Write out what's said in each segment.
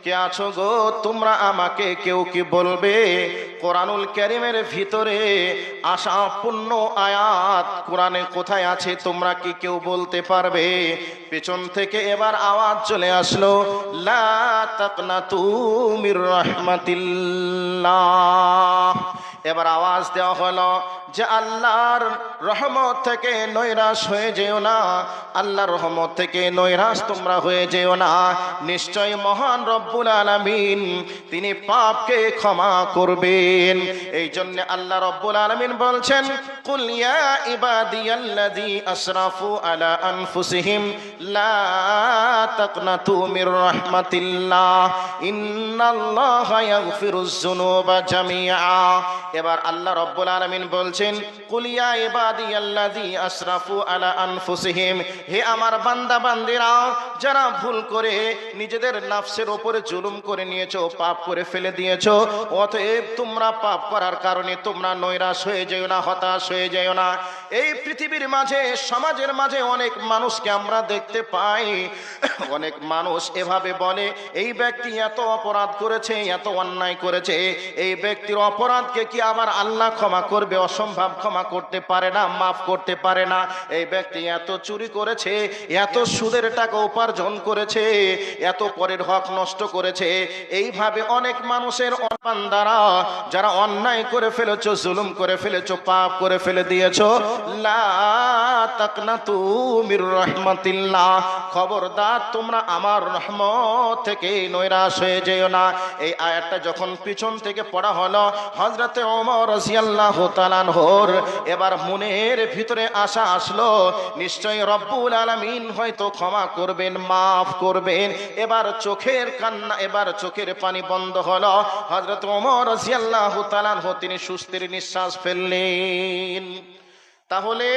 কে আছো গো তোমরা আমাকে কেউ কি বলবে কোরআনুল কারীমের ভিতরে আশাপূর্ণ আয়াত কোরআনে কোথায় আছে তোমরা কি কেউ বলতে পারবে? পেছন থেকে এবার আওয়াজ চলে আসলো, লা তাকনাতু মির রাহমাতিল্লাহ। এবার আওয়াজ দেওয়া হলো যে আল্লাহর রহমত থেকে নৈরাশ হয়ে যেও না, আল্লাহর রহমত থেকে নৈরাশ তোমরা হয়ে যেও না। নিশ্চয় মহান রব্বুল আলামিন তিনি পাপকে ক্ষমা করবেন। এই জন্য আল্লাহ রব্বুল আলামিন বলছেন, কুল ইয়া ইবাদিয়াল্লাযী আসরাফু আলা আনফুসিহিম লা তাকনাতু মির রাহমাতিল্লাহ ইন্নাল্লাহা ইয়াগফিরুয যুনুবা জামিআ। এবার আল্লাহ রব্বুল আলামিন বলছেন, কুল ইয়া ইবাদিয়াল্লাযী আসরাফু আলা আনফুসিহিম, হে আমার বান্দা বান্দিরা যারা ভুল করে নিজেদের নফসের উপরে জুলুম করে নিয়েছো, পাপ করে ফেলে দিয়েছো, অতএব তোমরা পাপ করার কারণে তোমরা নৈরাশ হয়ে যেও না, হতাশ হয়ে যেও না। এই পৃথিবীর মাঝে সমাজের মাঝে অনেক মানুষকে আমরা দেখতে পাই, অনেক মানুষ এভাবে বলে এই ব্যক্তি এত অপরাধ করেছে, এত অন্যায় করেছে, এই ব্যক্তির অপরাধকে কি আবার আল্লাহ ক্ষমা করবে? অসম্ভব, ক্ষমা করতে পারে না, মাফ করতে পারে না। এই ব্যক্তি এত চুরি করেছে, এত সুদের টাকা উপার্জন করেছে, এত পরের হক নষ্ট করেছে। এইভাবে অনেক মানুষের বান্দারা যারা অন্যায় করে ফেলেছো, জুলুম করে ফেলেছো, পাপ করে ফেলে দিয়েছো, লা তাকনাতু মির রাহমাতিল্লাহ, খবরদার তোমরা আমার রহমত থেকে নৈরাশ হয়ে যেও না। এই আয়াতটা যখন পিছন থেকে পড়া হলো, হযরতে ওমর রাদিয়াল্লাহু তাআলা আনহুর এবার মনের ভিতরে আশা আসলো, নিশ্চয় রব্বুল আলামিন হয়তো ক্ষমা করবেন, মাফ করবেন। এবার চোখের কান্না, এবার চোখের পানি বন্ধ হলো। হযরত ওমর রাদিয়াল্লাহু তাআলা আনহু তিনি সুস্থির নিঃশ্বাস ফেললেন। তাহলে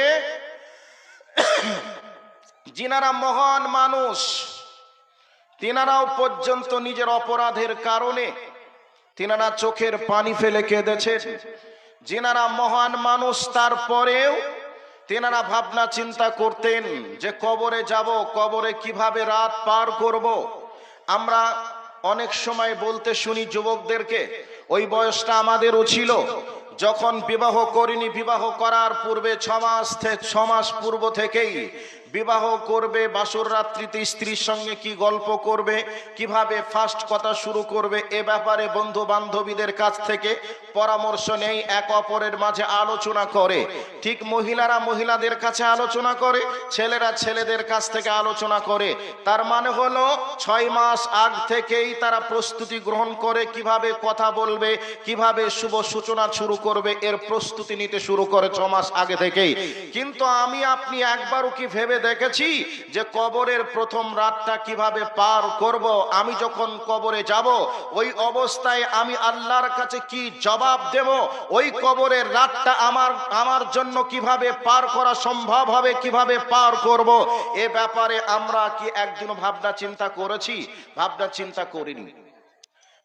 যিনারা মহান মানুষ, তিনারাও পর্যন্ত নিজের অপরাধের কারণে তিনারা চোখের পানি ফেলে কেঁদেছেন। যিনারা মহান মানুষ তারপরেও তিনারা ভাবনা চিন্তা করতেন যে কবরে যাব, কবরে কিভাবে রাত পার করব। আমরা অনেক সময় বলতে শুনি যুবকদেরকে, ওই বয়সটা আমাদেরও ছিল যখন বিবাহ করিনি, বিবাহ করার পূর্বে 6 মাস পূর্ব থেকেই বিবাহ করবে, বাসর রাত্রিতে স্ত্রীর সঙ্গে কি গল্প করবে, কিভাবে ফার্স্ট কথা শুরু করবে, এ ব্যাপারে বন্ধু বান্ধবীদের কাছ থেকে পরামর্শ নেই, এক অপরের মাঝে আলোচনা করে। ঠিক মহিলারা মহিলাদের কাছে আলোচনা করে, ছেলেরা ছেলেদের কাছ থেকে আলোচনা করে। তার মানে হলো 6 মাস আগ থেকেই তারা প্রস্তুতি গ্রহণ করে, কিভাবে কথা বলবে, কিভাবে শুভ সূচনা শুরু করবে, এর প্রস্তুতি নিতে শুরু করে 6 মাস আগে থেকেই। কিন্তু আমি আপনি একবারও কি ভেবে দেখেছি যে কবরের প্রথম রাতটা কিভাবে পার করব? আমি যখন কবরে যাব ওই অবস্থায় আমি আল্লাহর কাছে কি জবাব দেব? ওই কবরের রাতটা আমার জন্য কিভাবে পার করা সম্ভব হবে, কিভাবে পার করব? এ ব্যাপারে আমরা কি একদিন ভাবনা চিন্তা করেছি? ভাবনা চিন্তা করিনি,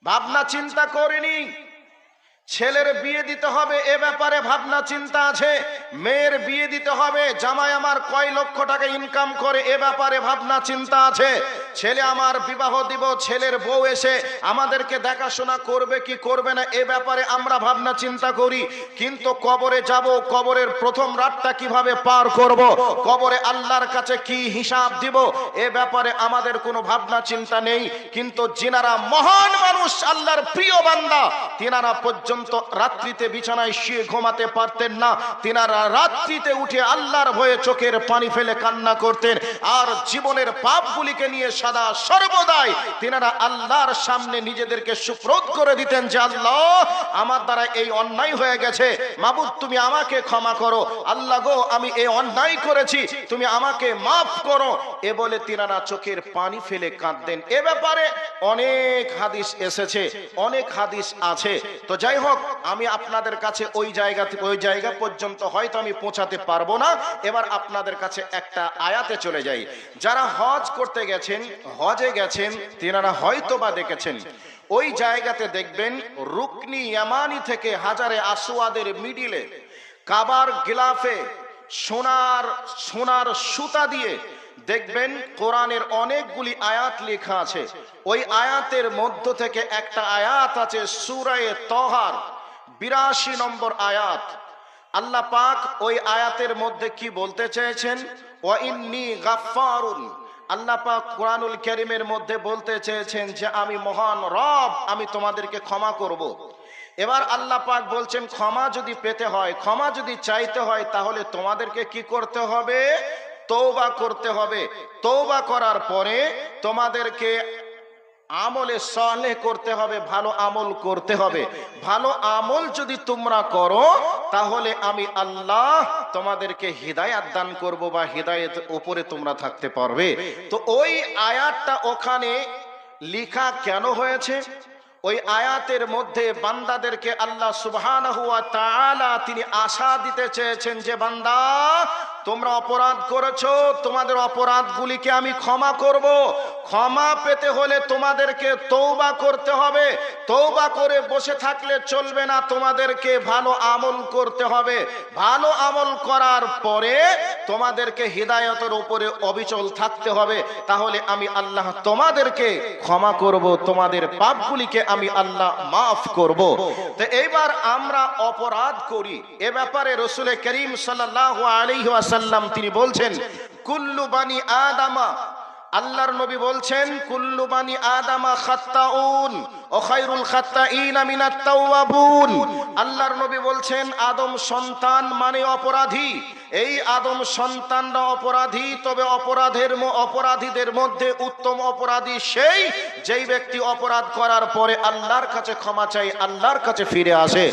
ভাবনা চিন্তা করিনি। ছেলের বিয়ে দিতে হবে এ ব্যাপারে ভাবনা চিন্তা আছে, মেয়ের বিয়ে দিতে হবে, জামাই আমার কয় লক্ষ টাকা ইনকাম করে এ ব্যাপারে ভাবনা চিন্তা আছে, ছেলে আমার বিবাহ দিব, ছেলের বউ এসে আমাদেরকে দেখাশোনা করবে কি করবে না এ ব্যাপারে আমরা ভাবনা চিন্তা করি। কিন্তু কবরে যাব, কবরের প্রথম রাতটা কিভাবে পার করব, কবরে আল্লাহর কাছে কি হিসাব দিব, এ ব্যাপারে আমাদের কোনো ভাবনা চিন্তা নেই। কিন্তু যিনারা মহান মানুষ, আল্লাহর প্রিয় বান্দা, তিনারা পর্যন্ত রাত্রিতে বিছানায় শুয়ে ঘুমাতে পারতেন না, তিনারা রাত্রিতে উঠে আল্লাহর ভয়ে চোখের পানি ফেলে কান্না করতেন, আর জীবনের পাপগুলিকে নিয়ে সদা সর্বদাই তিনারা আল্লাহর সামনে নিজেদেরকে সুপ্রদ করে দিতেন যে আল্লাহ আমার দ্বারা এই অন্যায় হয়ে গেছে, মাবুদ তুমি আমাকে ক্ষমা করো, আল্লাহ গো আমি এই অন্যায় করেছি, তুমি আমাকে মাফ করো, এ বলে তিনারা চোখের পানি ফেলে কাঁদতেন। এ ব্যাপারে অনেক হাদিস এসেছে, অনেক হাদিস আছে। তো যাই হোক, আমি আপনাদের কাছে ওই জায়গা পর্যন্ত হয়তো আমি পৌঁছাতে পারবো না। এবার আপনাদের কাছে একটা আয়াতে চলে যাই। যারা হজ করতে গেছেন, হজে গেছেন, তিনারা হয়তো বা দেখেছেন ওই জায়গাতে দেখবেন রুকনি ইয়ামানি থেকে হাজারে আসওয়াদের মিডিলে কাবার গিলাফে সোনার সুতা দিয়ে দেখবেন কোরআনের অনেকগুলি আয়াত লেখা আছে। ওই আয়াতের মধ্য থেকে একটা আয়াত আছে সূরা তহার ৮২ নম্বর আয়াত। আল্লাহ পাক ওই আয়াতের মধ্যে কি বলতে চেয়েছেন? ওয়া ইন্নী গাফফারুন। আল্লাহ পাক কোরআনুল কারীমের মধ্যে বলতে চেয়েছেন যে আমি মহান রব, আমি তোমাদেরকে ক্ষমা করব। এবার আল্লাহ পাক বলছেন ক্ষমা যদি পেতে হয়, ক্ষমা যদি চাইতে হয়, তাহলে তোমাদেরকে কি করতে হবে? তওবা করতে হবে। তওবা করার পরে তোমাদেরকে আমলে সালেহ করতে হবে, ভালো আমল করতে হবে। ভালো আমল যদি তোমরা করো তাহলে আমি আল্লাহ তোমাদেরকে হিদায়াত দান করব বা হিদায়াত উপরে তোমরা থাকতে পারবে। তো ওই আয়াতটা ওখানে লেখা কেন হয়েছে? ওই আয়াতের মধ্যে বান্দাদেরকে আল্লাহ সুবহানাহু ওয়া তাআলা তিনি আশা দিতে চেয়েছেন যে বান্দা তোমরা অপরাধ করেছো, তোমাদের অপরাধগুলিকে আমি ক্ষমা করব। ক্ষমা পেতে হলে তোমাদেরকে তওবা করতে হবে। তওবা করে বসে থাকলে চলবে না, তোমাদেরকে ভালো আমল করতে হবে। ভালো আমল করার পরে তোমাদেরকে হিদায়াতের উপরে অবিচল থাকতে হবে। তাহলে আমি আল্লাহ তোমাদেরকে ক্ষমা করব, তোমাদের পাপগুলিকে আমি আল্লাহ মাফ করব। তো এইবার আমরা অপরাধ করি, এ ব্যাপারে রাসূল করিম সাল্লাল্লাহু আলাইহি ওয়াসাল্লাম তিনি বলছেন কুল্লু বানি আদামা, আল্লাহর নবী বলছেন কুল্লু বানি আদামা খাত্তাউন ও খায়রুল খাত্তাইনা মিনাত তাওয়াবুন। আল্লাহর নবী বলছেন আদম সন্তান মানে অপরাধী। এই আদম সন্তানরা অপরাধী, তবে অপরাধীদের মধ্যে উত্তম অপরাধী সেই যেই ব্যক্তি অপরাধ করার পরে আল্লাহর কাছে ক্ষমা চাই, আল্লাহর কাছে ফিরে আসে।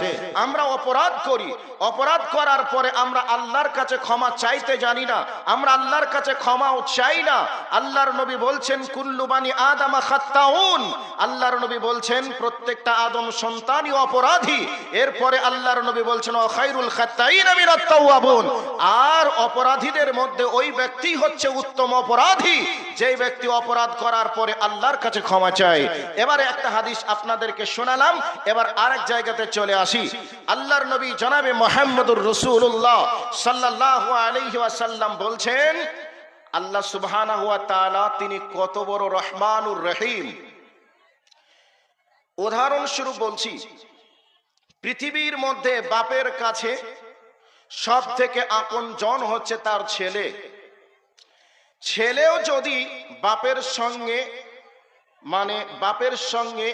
আমরা অপরাধ করি, অপরাধ করার পরে আমরা আল্লাহর কাছে ক্ষমা চাইতে জানি না, আমরা আল্লাহর কাছে ক্ষমাও চাই না। আল্লাহর নবী বলছেন কুল্লু বানি আদামা খাত্তাউন। আল্লাহর নবী বলছেন প্রত্যেকটা আদম সন্তানই অপরাধী। এরপরে আল্লাহর নবী বলছেন ওয়া খায়রুল খাত্তাইনা মিনাত তাওয়াবুন। আর অপরাধীদের মধ্যে ওই ব্যক্তি হচ্ছে উত্তম অপরাধী যেই ব্যক্তি অপরাধ করার পরে আল্লাহর কাছে ক্ষমা চায়। এবারে একটা হাদিস আপনাদেরকে শোনালাম, এবার আরেক জায়গাতে চলে আসি। আল্লাহর নবী জনাবে মুহাম্মদুর রাসূলুল্লাহ সাল্লাল্লাহু আলাইহি ওয়াসাল্লাম বলছেন আল্লাহ সুবহানাহু ওয়া তাআলা তিনি কত বড় রহমানুর রহিম। উদাহরণস্বরূপ বলছি, পৃথিবীর মধ্যে বাপের কাছে সব থেকে আপন জন হচ্ছে তার ছেলে। ছেলেও যদি বাপের সঙ্গে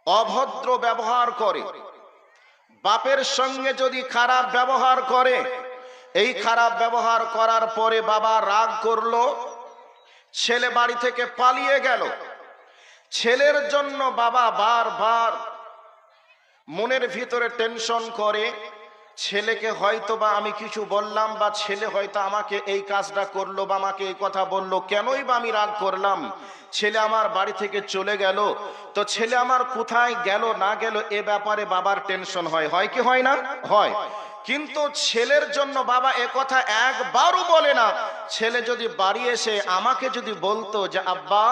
অভদ্র ব্যবহার করে, বাপের সঙ্গে যদি খারাপ ব্যবহার করে, এই খারাপ ব্যবহার করার পরে বাবা রাগ করলো, ছেলে বাড়ি থেকে পালিয়ে গেল, ছেলের জন্য বাবা বারবার মনের ভিতরে টেনশন করে। ছেলেকে হয়তো বা আমি কিছু বললাম, বা ছেলে হয়তো আমাকে এই কাজটা করলো বা আমাকে এই কথা বললো, কেনই বা আমি রাগ করলাম, ছেলে আমার বাড়ি থেকে চলে গেল, তো ছেলে আমার কোথায় গেল না গেল এ ব্যাপারে বাবার টেনশন হয়। হয় কি হয় না? হয়। কিন্তু ছেলের জন্য বাবা একথা একবারও বলে না। ছেলে যদি বাড়ি এসে আমাকে যদি বলতো যে আব্বা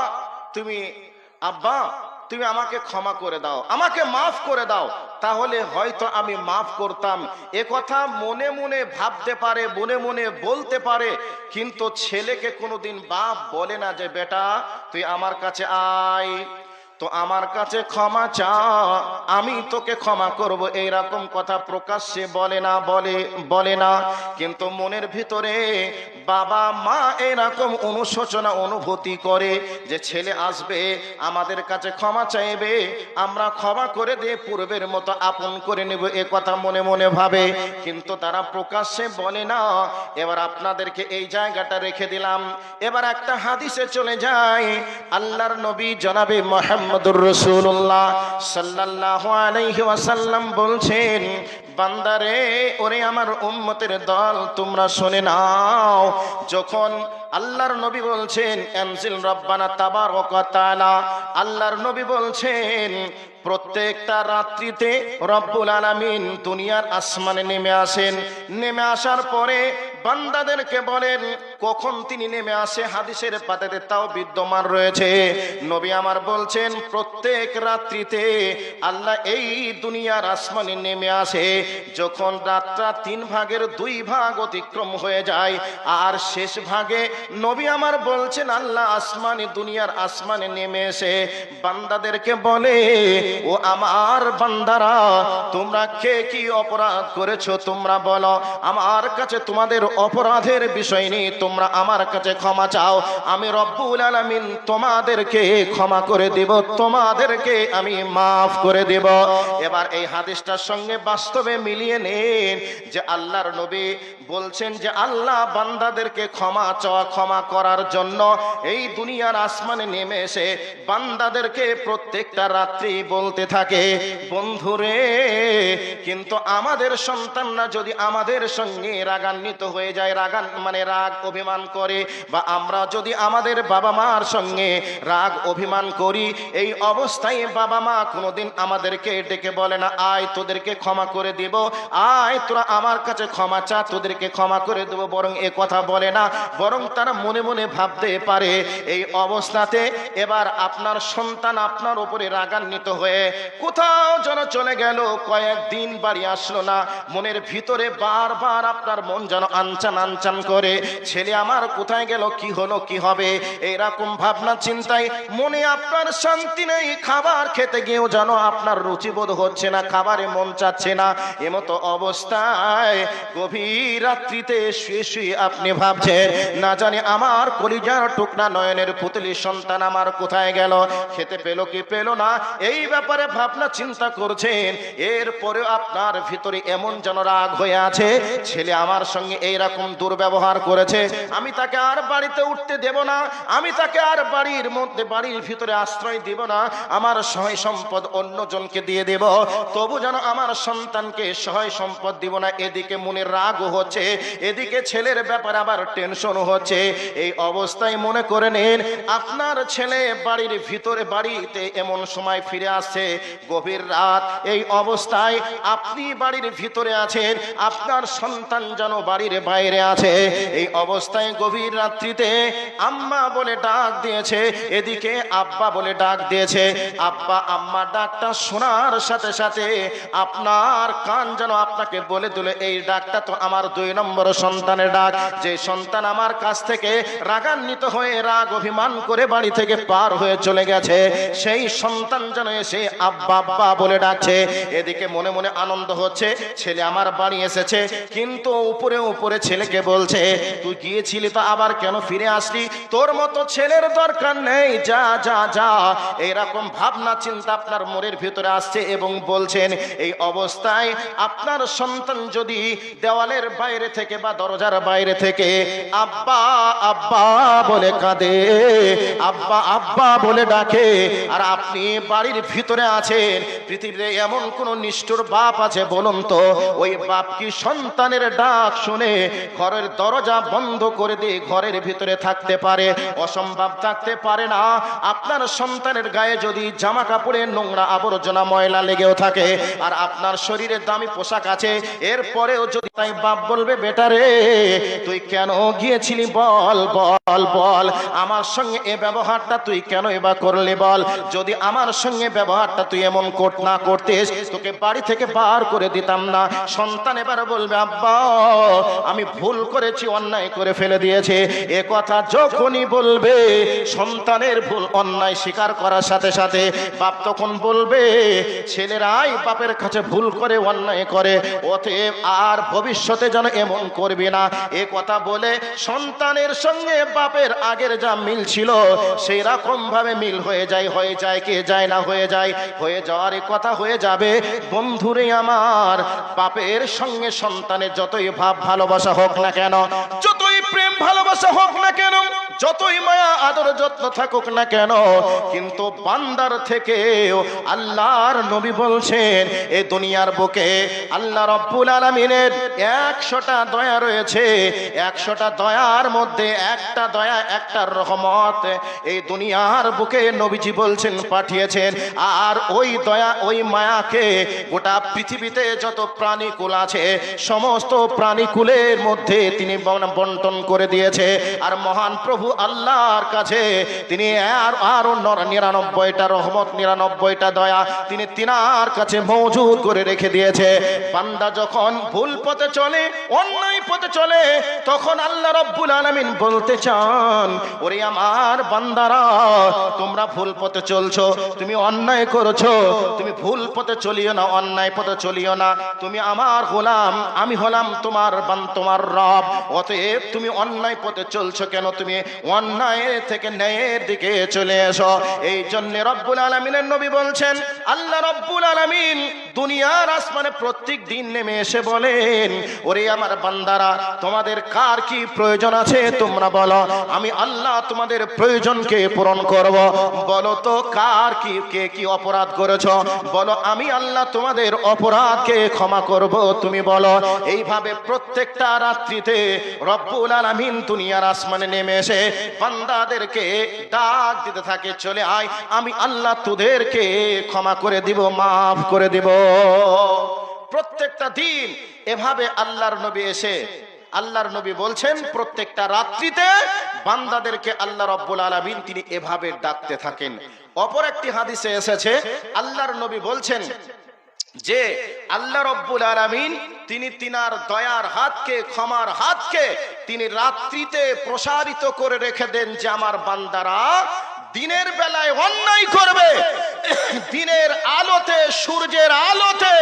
তুমি আমাকে ক্ষমা করে দাও, আমাকে মাফ করে দাও, তাহলে হয়তো আমি মাফ করতাম। একথা মনে মনে ভাবতে পারে, মনে মনে বলতে পারে, কিন্তু ছেলেকে কোনোদিন বাপ বলে না যে বেটা তুই আমার কাছে আয়, তো আমার কাছে ক্ষমা চা, আমি তোকে ক্ষমা করব, এইরকম কথা প্রকাশ্যে বলে না। কিন্তু মনের ভিতরে বাবা মা এরকম অনুশোচনা অনুভূতি করে যে ছেলে আসবে আমাদের কাছে ক্ষমা চাইবে, আমরা ক্ষমা করে দিয়ে পূর্বের মতো আপন করে নেব, এ কথা মনে মনে ভাবে, কিন্তু তারা প্রকাশ্যে বলে না। এবার আপনাদেরকে এই জায়গাটা রেখে দিলাম। এবার একটা হাদিসে চলে যায়। আল্লাহর নবী জনাবে মুহাম্মদুর রাসূলুল্লাহ সাল্লাল্লাহু আলাইহি ওয়াসাল্লাম বলছেন বান্দারে, ওরে আমার উম্মতের দল, তোমরা শুনে নাও। যখন আল্লাহর নবী বলছেন আনজিল রাব্বানা তাবারাকা ওয়া তাআলা, আল্লাহর নবী বলছেন প্রত্যেকটা রাত্রিতে রব্বুল আলামিন দুনিয়ার আসমানে নেমে আসেন। নেমে আসার পরে বান্দাদেরকে বলেন কখন তিনি নেমে আসে, হাদিসের পাতাতে তাও বিদ্যমান রয়েছে। নবী আমার বলছেন প্রত্যেক রাত্রিতে আল্লাহ এই দুনিয়ার আসমানে নেমে আসে যখন রাতটা 3 ভাগের 2 ভাগ অতিক্রম হয়ে যায়, আর শেষ ভাগে নবী আমার বলছেন আল্লাহ আসমানে দুনিয়ার আসমানে নেমে এসে বান্দাদেরকে বলে, ও আমার বান্দারা, তোমরা কে কি অপরাধ করেছো তোমরা বলো, আমার কাছে তোমাদের অপরাধের বিষয় নেই, তোমরা আমার কাছে ক্ষমা চাও, আমি রব্বুল আলামিন তোমাদেরকে ক্ষমা করে দেব, তোমাদেরকে আমি মাফ করে দেব। এবার এই হাদিসটার সঙ্গে বাস্তবে মিলিয়ে নেন যে আল্লাহর নবী বলছেন যে আল্লাহ বান্দাদেরকে ক্ষমা চাওয়া, ক্ষমা করার জন্য এই দুনিয়ার আসমানে নেমে এসে বান্দাদেরকে প্রত্যেকটা রাত্রি বলতে থাকে, বন্ধুরে, কিন্তু আমাদের সন্তানরা যদি আমাদের সঙ্গে রাগান্বিত হয়ে যায়, রাগ অভিমান করে, বা আমরা যদি আমাদের বাবা মার সঙ্গে রাগ অভিমান করি, এই অবস্থায় বাবা মা কোনোদিন আমাদেরকে ডেকে বলে না, আয় তোদেরকে ক্ষমা করে দিব, আয় তোরা আমার কাছে ক্ষমা চা, তোদেরকে ক্ষমা করে দেব, বরং এ কথা বলে না, বরং তারা মনে মনে ভাবতে পারে এই অবস্থাতে এবার আপনার সন্তান আপনার উপরে রাগান্বিত হয়ে কোথাও যেন চলে গেল, কয়েকদিন বাড়ি আসলো না, মনের ভিতরে বারবার আপনার মন যেন আনচান আনচান করে, ছেলে আমার কোথায় গেল, কি হলো, কি হবে, এইরকম ভাবনা চিন্তায় মনে আপনার শান্তি নেই, খাবার খেতে গিয়েও যেন আপনার রুচিবোধ হচ্ছে না, খাবারে মন চাচ্ছে না, এমতো অবস্থায় গভীর রাত্রিতে শুয়ে শুয়ে আপনি ভাবছেন, না জানি আমার কলিজার টুকরা নয়নের পুতলি সন্তান আমার কোথায় গেল, খেতে পেল কি পেল না, এই ব্যাপারে ভাবনা চিন্তা করছেন। এরপরেও আপনার ভিতরে এমন যেন রাগ হয়ে আছে, ছেলে আমার সঙ্গে এইরকম দুর্ব্যবহার করেছে, আমি তাকে আর বাড়িতে উঠতে দেব না, আমি তাকে আর বাড়ির ভিতরে আশ্রয় দিব না, আমার সহায় সম্পদ অন্যজনকে দিয়ে দেব, তবু যেন আমার সন্তানকে সহায় সম্পদ দিব না। এদিকে মনের রাগও হচ্ছে, এদিকে ছেলের ব্যাপারে আবার টেনশন হচ্ছে। এই অবস্থায় মনে করে নেন আপনার ছেলে বাড়ির ভিতরে, বাড়িতে এমন সময় ফিরে আসছে গভীর রাত, এই অবস্থায় আপনি বাড়ির ভিতরে আছেন, আপনার সন্তান যেন বাড়ির বাইরে আছে, এই অবস্থায় গভীর রাত্রিতে আম্মা বলে ডাক দিয়েছে, এদিকে আব্বা বলে ডাক দিয়েছে, আব্বা আম্মা ডাকটা শোনার সাথে সাথে আপনার কান যেন আপনাকে বলে দিল, এই ডাকটা তো আমার 2 নম্বর সন্তানের ডাক, যে সন্তান আমার কাছ থেকে রাগান্বিত হয়ে রাগ অভিমান করে বাড়ি থেকে পার হয়ে চলে গেছে, সেই সন্তান যেন এসে আব্বা আব্বা বলে ডাকছে। এদিকে মনে মনে আনন্দ হচ্ছে, ছেলে আমার বাড়ি এসেছে, কিন্তু উপরে উপরে ছেলেকে বলছে, তুই গিয়েছিলি তো আবার কেন ফিরে আসলি, তোর মতো ছেলের দরকার নেই, যা যা যা, এরকম ভাবনা চিন্তা আপনার মনের ভিতরে আসছে এবং বলছেন। এই অবস্থায় আপনার সন্তান যদি দেওয়ালের বাইরে থেকে বা দরজার বাইরে থেকে আব্বা আব্বা বলে কাঁদে, আব্বা আব্বা বলে ডাকে, আর আপনি বাড়ির ভিতরে আছেন, পৃথিবীতে এমন কোন নিষ্ঠুর বাপ আছে বলুন তো, ওই বাপ কি সন্তানের ডাক শুনে ঘরের দরজা বন্ধ করে দিয়ে ঘরের ভিতরে থাকতে পারে? অসম্ভব, থাকতে পারে না। আপনার সন্তানের গায়ে যদি জামা কাপড়ে নোংরা আবর্জনা ময়লা লেগেও থাকে, আর আপনার শরীরে দামি পোশাক আছে, এরপরেও যদি তাই বাপ বলবে, বেটা রে তুই কেন গিয়েছিলি, বল বল বল, আমার সঙ্গে এ ব্যবহারটা তুই কেন এবার করলি বল, যদি আমার সঙ্গে ব্যবহারটা তুই এমন না করতিস, তোকে বাড়ি থেকে বার করে দিতাম না। সন্তান এবার বলবে, আব্বা আমি ভুল করেছি, অন্যায় করে ফেলে দিয়েছে। এ কথা যখনই বলবে, সন্তানের ভুল অন্যায় স্বীকার করার সাথে সাথে বাপ তখন বলবে, ছেলেরাই বাপের কাছে ভুল করে, অন্যায় করে, অতএব আর ভবিষ্যতে যেন এমন করবে না। এ কথা বলে সন্তানের সঙ্গে বাপের আগের যা মিল ছিল সেই রকম ভাবে মিল হয়ে যায় কে যায় না হয়ে যায়, হয়ে যাওয়ার কথা হয়ে যাবে। বন্ধুরে আমার, বাপের সঙ্গে সন্তানের যতই ভাব ভালোবাসা হোক না কেন, যতই প্রেম ভালোবাসা হোক না কেন, যতই মায়া আদর যত্ন থাকুক না কেন, কিন্তু বান্দার থেকে আল্লাহর নবী বলছেন, এই দুনিয়ার বুকে আল্লাহ রাব্বুল আলামিনের 100টা দয়া রয়েছে, 100টা দয়ার মধ্যে একটা দয়া, একটা রহমত এই দুনিয়ার বুকে নবীজি বলছেন পাঠিয়েছেন। আর ওই দয়া, ওই মায়াকে গোটা পৃথিবীতে যত প্রাণীকুল আছে সমস্ত প্রাণীকুলের মধ্যে তিনি বন্টন করে দিয়েছে। আর মহান প্রভু প্রভু আল্লাহর কাছে তিনি আরো 99টা রহমত, 99টা দয়া তিনি তিনার কাছে মজুদ করে রেখে দিয়েছে। বান্দা যখন ভুল পথে চলে, অন্যায় পথে চলে, তখন আল্লাহ রাব্বুল আলামিন বলতে চান, ওরে আমার বান্দারা, তোমরা ভুল পথে চলছো, তুমি অন্যায় করছো, তুমি ভুল পথে চলিও না, অন্যায় পথে চলিও না, তুমি আমার গোলাম, আমি হলাম তোমার রব। অতএব তুমি অন্যায় পথে চলছো কেন? তুমি অন্যায় থেকে ন্যায়ের দিকে চলে এসো। এই জন্য রব্বুল আলামিনের নবী বলছেন, আল্লাহ রব্বুল আলামিন দুনিয়ার আসমানে প্রত্যেক দিন নেমে এসে বলেন, ওরে আমার বান্দারা, তোমাদের কার কি প্রয়োজন আছে তোমরা বলো, আমি আল্লাহ তোমাদের প্রয়োজনকে পূরণ করব। বলো তো কার কি, কে কি অপরাধ করেছো, বলো আমি আল্লাহ তোমাদের অপরাধকে ক্ষমা করব, তুমি বলো। এইভাবে প্রত্যেকটা রাত্রিতে রব্বুল আলামিন দুনিয়ার আসমানে নেমে এসে বান্দাদেরকে ডাক দিতে থাকে, চলে আয়, আমি আল্লাহ তোদেরকে ক্ষমা করে দিব, মাফ করে দিব। প্রত্যেকটা দিন এভাবে আল্লাহর নবী এসে, আল্লাহর নবী বলছেন, প্রত্যেকটা রাত্রিতে বান্দাদেরকে আল্লাহ রাব্বুল আলামিন তিনি এভাবে ডাকতে থাকেন। অপর একটি হাদিসে এসেছে, আল্লাহর নবী বলছেন যে আল্লাহ রাব্বুল আলামিন তিনি তিনার দয়ার হাতকে, ক্ষমার হাতকে তিনি রাত্রিতে প্রসারিত করে রেখে দেন, যে আমার বান্দারা দিনের বেলায় অন্যায় করবে, দিনের আলোতে, সূর্যের আলোতে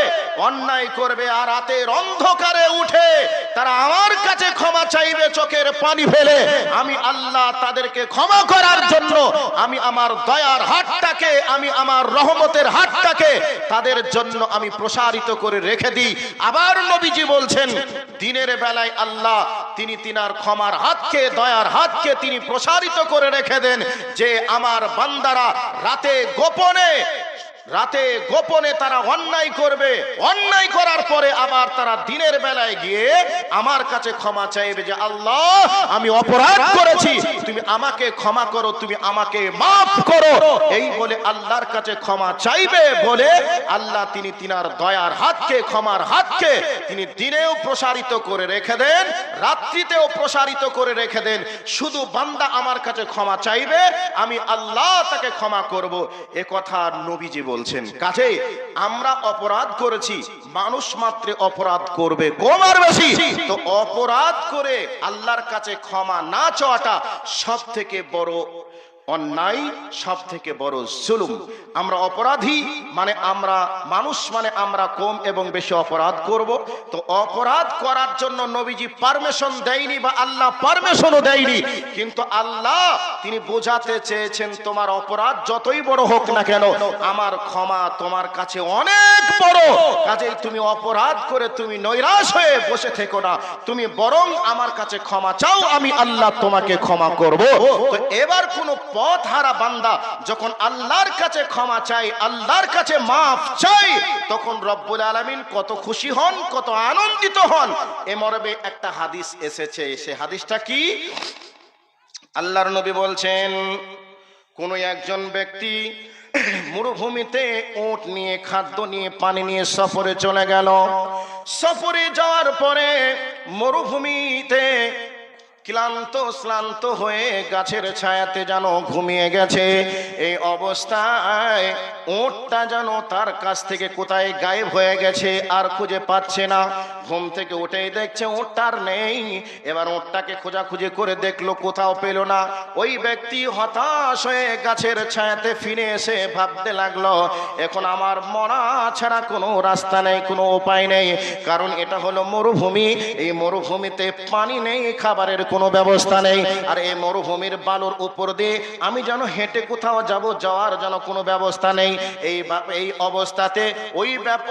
অন্যায় করবে, আর রাতের অন্ধকারে উঠে তারা আমার কাছে ক্ষমা চাইবে চোখের পানি ফেলে, আমি আল্লাহ তাদেরকে ক্ষমা করার জন্য আমি আমার দয়ার হাতটাকে, আমি আমার রহমতের হাতটাকে তাদের জন্য আমি প্রসারিত করে রেখে দিই। আবার নবীজি বলছেন, দিনের বেলায় আল্লাহ তিনি তিনার ক্ষমার হাতকে, দয়ার হাতকে তিনি প্রসারিত করে রেখে দেন, যে আমার বান্দারা রাতে গোপনে তারা অন্যায় করবে, অন্যায় করার পরে আবার তারা দিনের বেলায় গিয়ে আমার কাছে ক্ষমা চাইবে, যে আল্লাহ আমি অপরাধ করেছি, তুমি আমাকে ক্ষমা করো, তুমি আমাকে মাফ করো। এই বলে আল্লাহর কাছে ক্ষমা চাইবে বলে আল্লাহ তিনি তিনার দয়ার হাতকে, ক্ষমার হাতকে তিনি দিনেও প্রসারিত করে রেখে দেন, রাত্রিতেও প্রসারিত করে রেখে দেন। শুধু বান্দা আমার কাছে ক্ষমা চাইবে, আমি আল্লাহ তাকে ক্ষমা করব। এ কথা নবীজি বলছেন। কাজে আমরা অপরাধ করেছি, মানুষ মাত্র অপরাধ করবে, কম আর বেশি, তো অপরাধ করে আল্লাহর কাছে ক্ষমা না চাওয়াটা সব থেকে বড় অন্যায়, সব থেকে বড় জুলুম। আমরা অপরাধী মানে আমরা মানুষ, মানে আমরা কম এবং বেশি অপরাধ করব। তো অপরাধ করার জন্য নবীজি পারমিশন দেয়নি, বা আল্লাহ পারমিশনও দেয়নি, কিন্তু আল্লাহ তিনি বোঝাতে চেয়েছেন, তোমার অপরাধ যতই বড় হোক না কেন, আমার ক্ষমা তোমার কাছে অনেক বড়। কাজেই তুমি অপরাধ করে তুমি নৈরাশ হয়ে বসে থেকো না, তুমি বরং আমার কাছে ক্ষমা চাও, আমি আল্লাহ তোমাকে ক্ষমা করব। তো এবার কোনো পথ হারা বান্দা যখন আল্লাহর কাছে ক্ষমা চাই, আল্লাহর কাছে মাফ চাই, তখন রব্বুল আলামিন কত খুশি হন, কত আনন্দিত হন। এ মর্মে একটা হাদিস এসেছে। সে হাদিসটা কি? আল্লাহর নবী বলছেন, কোন একজন ব্যক্তি মরুভূমিতে উট নিয়ে, খাদ্য নিয়ে, পানি নিয়ে সফরে চলে গেল। সফরে যাওয়ার পরে মরুভূমিতে ক্লান্ত শ্রান্ত হয়ে গাছের ছায়াতে যেন ঘুমিয়ে গেছে। এই অবস্থায় উটটা যেন তার কাছ থেকে কোথায় গায়েব হয়ে গেছে, আর খুঁজে পাচ্ছে না। ঘুম থেকে উঠেই দেখছে উটটা আর নেই। এবার উটটাকে খোঁজাখুঁজি করে দেখলো, কোথাও পেল না। ওই ব্যক্তি হতাশ হয়ে গাছের ছায়াতে ফিরে এসে ভাবতে লাগলো, এখন আমার মরা ছাড়া কোনো রাস্তা নেই, কোনো উপায় নেই। কারণ এটা হলো মরুভূমি, এই মরুভূমিতে পানি নেই, খাবারের কোনো ব্যবস্থা নেই। আর এই মরুভূমির বালুর উপর দিয়ে আমি যেন হেঁটে কোথাও যাব, যাওয়ার যেন কোনো ব্যবস্থা নেই। এই অবস্থাতে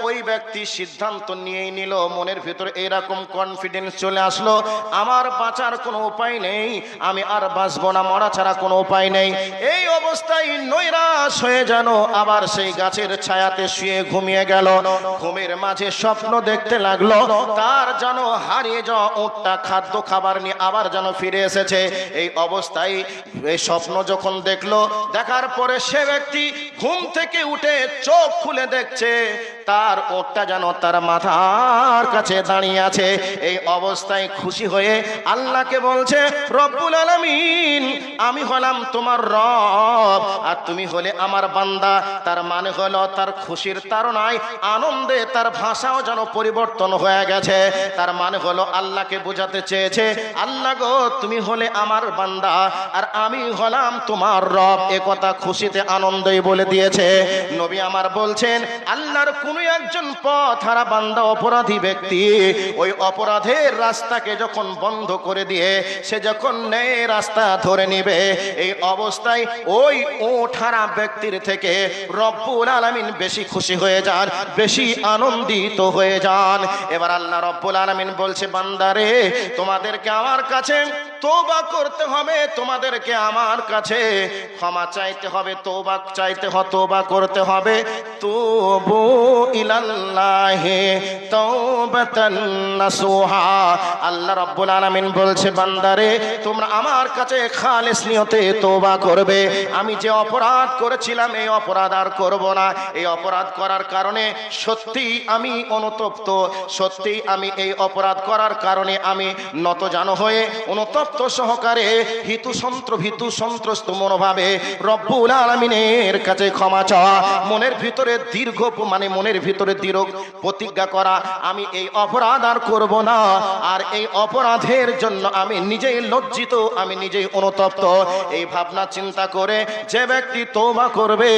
ওই ব্যক্তি সিদ্ধান্ত নিয়েই নিল, মনের ভিতরে এইরকম কনফিডেন্স চলে আসলো, আমার বাঁচার কোনো উপায় নেই, আমি আর বাঁচবো না, মরা ছাড়া কোনো উপায় নেই। এই অবস্থায় নৈরাশ হয়ে যেন আবার সেই গাছের ছায়াতে শুয়ে ঘুমিয়ে গেল। ঘুমের মাঝে স্বপ্ন দেখতে লাগলো, তার যেন হারিয়ে যাওয়া উটটা খাদ্য খাবার নিয়ে আবার যেন ফিরে এসেছে। এই অবস্থায় এই স্বপ্ন যখন দেখলো, দেখার পরে সে ব্যক্তি ঘুম থেকে উঠে চোখ খুলে দেখছে তার ওটটা যেন তার মাথার কাছে দাঁড়িয়ে আছে। এই অবস্থায় খুশি হয়ে আল্লাহকে বলছে, রব্বুল আলামিন, আমি হলাম তোমার রব আর তুমি হলে আমার বান্দা। তার মানে হলো তার খুশির তাড়নায় আনন্দে তার ভাষাও যেন পরিবর্তন হয়ে গেছে। তার মানে হলো আল্লাহকে বোঝাতে চেয়েছে, আল্লাহ গো তুমি হলে আমার বান্দা আর আমি হলাম তোমার রব। এ কথা খুশিতে আনন্দই বলে দিয়েছে। নবী আমার বলছেন, আল্লাহর কোন একজন পথহারা বান্দা অপরাধী ব্যক্তি ওই অপরাধের রাস্তাকে যখন বন্ধ করে দিয়ে সে যখন ন্যায় রাস্তা ধরে নিবে, এই অবস্থায় ওই ওঠারা ব্যক্তির থেকে রব্বুল আলামিন বেশি খুশি হয়ে যান, বেশি আনন্দিত হয়ে যান। এবার আল্লাহ রব্বুল আলামিন বলছে, বান্দারে তোমাদেরকে আমার কাছে তওবা করতে হবে, তোমাদেরকে আমার কাছে ক্ষমা চাইতে হবে, তওবা চাইতে হবে, তওবা করতে হবে। তুবু ইলাল্লাহি তাওবাতান নাসুহা। আল্লাহ রাব্বুল আলামিন বলছে, বান্দারে তোমরা আমার কাছে খালেস নিয়তে তওবা করবে। আমি যে অপরাধ করেছিলাম এই অপরাধ আর করব না। এই অপরাধ করার কারণে সত্যি আমি অনুতপ্ত, সত্যি আমি এই অপরাধ করার কারণে আমি নতজানু হয়ে অনুতপ্ত সহকারে ভীতু সন্ত্রস্ত মনোভাবে রব্বুল আলামিনের কাছে ক্ষমা চাওয়া, মনের ভিতরে মনের ভিতরে দৃঢ় প্রতিজ্ঞা করা, আমি এই অপরাধ আর করব না। আর এই অপরাধের জন্য আমি নিজেই লজ্জিত, আমি নিজেই অনুতপ্ত। এই ভাবনা চিন্তা করে যে ব্যক্তি তওবা করবে,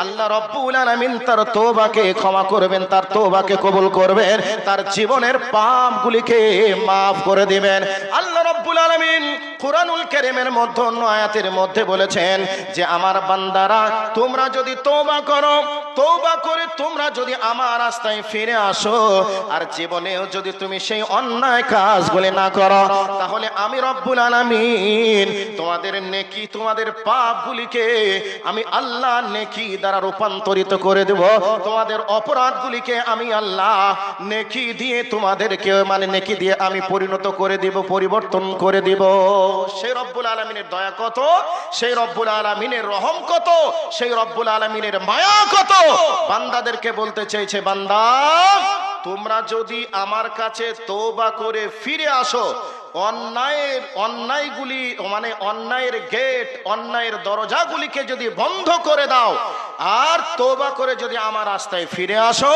আল্লাহ রব্বুল আলামিন তার তওবাকে ক্ষমা করবেন, তার তওবাকে কবুল করবেন, তার জীবনের পাপগুলিকে মাফ করে দিবেন। আল্লাহ রব্বুল আলামিন কুরআনুল কারীমের মধ্যে অন্য আয়াতের মধ্যে বলেছেন যে আমার বান্দারা তোমরা যদি তওবা করো, তওবা করে তোমরা যদি আমার রাস্তায় ফিরে আসো আর জীবনেও যদি তুমি সেই অন্যায় কাজগুলি না করো, তাহলে আমি রব্বুল আলামিন তোমাদের নেকি, তোমাদের পাপগুলিকে আমি আল্লাহ নেকি দ্বারা রূপান্তরিত করে দেব। তোমাদের অপরাধগুলিকে আমি আল্লাহ নেকি দিয়ে তোমাদেরকে নেকি দিয়ে আমি পরিণত করে দিব, পরিবর্তন করে দিব। সেই রব্বুল আলামিনের দয়া কত, সেই রব্বুল আলামিনের রহম কত, সেই রব্বুল আলামিনের মায়া কত। বান্দাদেরকে বলতে চেয়েছে, বান্দা তোমরা যদি আমার কাছে তওবা করে ফিরে আসো, অন্যায়গুলি অন্যায়ের গেট, অন্যায়ের দরজাগুলিকে যদি বন্ধ করে দাও আর তওবা করে যদি আমার রাস্তায় ফিরে আসো,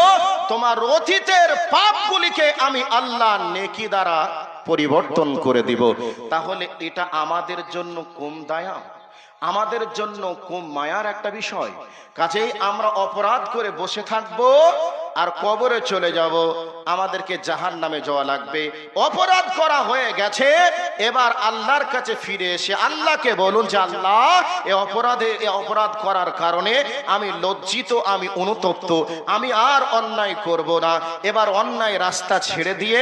তোমার অতীতের পাপগুলিকে আমি আল্লাহ নেকি দ্বারা পরিবর্তন করে দিব। তাহলে এটা আমাদের জন্য কম দয়া, আমাদের জন্য কম মায়ার একটা বিষয়। কাজেই আমরা অপরাধ করে বসে থাকবো আর কবরে চলে যাব, আমাদেরকে জাহান্নামে যাওয়া লাগবে। অপরাধ করা হয়ে গেছে, এবার আল্লাহর কাছে ফিরে এসে আল্লাহকে বলুন যে আল্লাহ এই অপরাধ করার কারণে আমি লজ্জিত, আমি অনুতপ্ত, আমি আর অন্যায় করব না। এবার অন্যায় রাস্তা ছেড়ে দিয়ে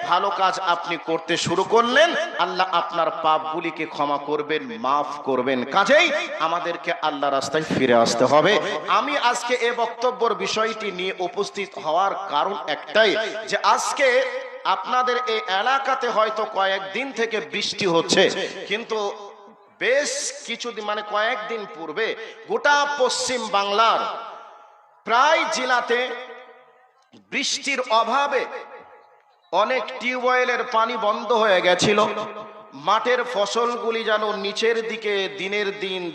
ভালো কাজ আপনি করতে শুরু করলেন, আল্লাহ আপনার পাপগুলিকে ক্ষমা করবেন, মাফ করবেন। কাজেই আমাদেরকে আল্লাহ রাস্তায় ফিরে আসতে হবে। আমি আজকে এই বক্তব্যের বিষয়টি নিয়ে উপস্থিত হওয়ার কারণ একটাই, যে আজকে আপনাদের এই এলাকাতে হয়তো কয়েকদিন থেকে বৃষ্টি হচ্ছে, কিন্তু বেশ কিছুদিন কয়েকদিন পূর্বে গোটা পশ্চিম বাংলার প্রায় জেলাতে বৃষ্টির অভাবে অনেক টিউবওয়েলের পানি বন্ধ হয়ে গেছিল। মাঠের ফসলগুলি যেন নিচের দিকে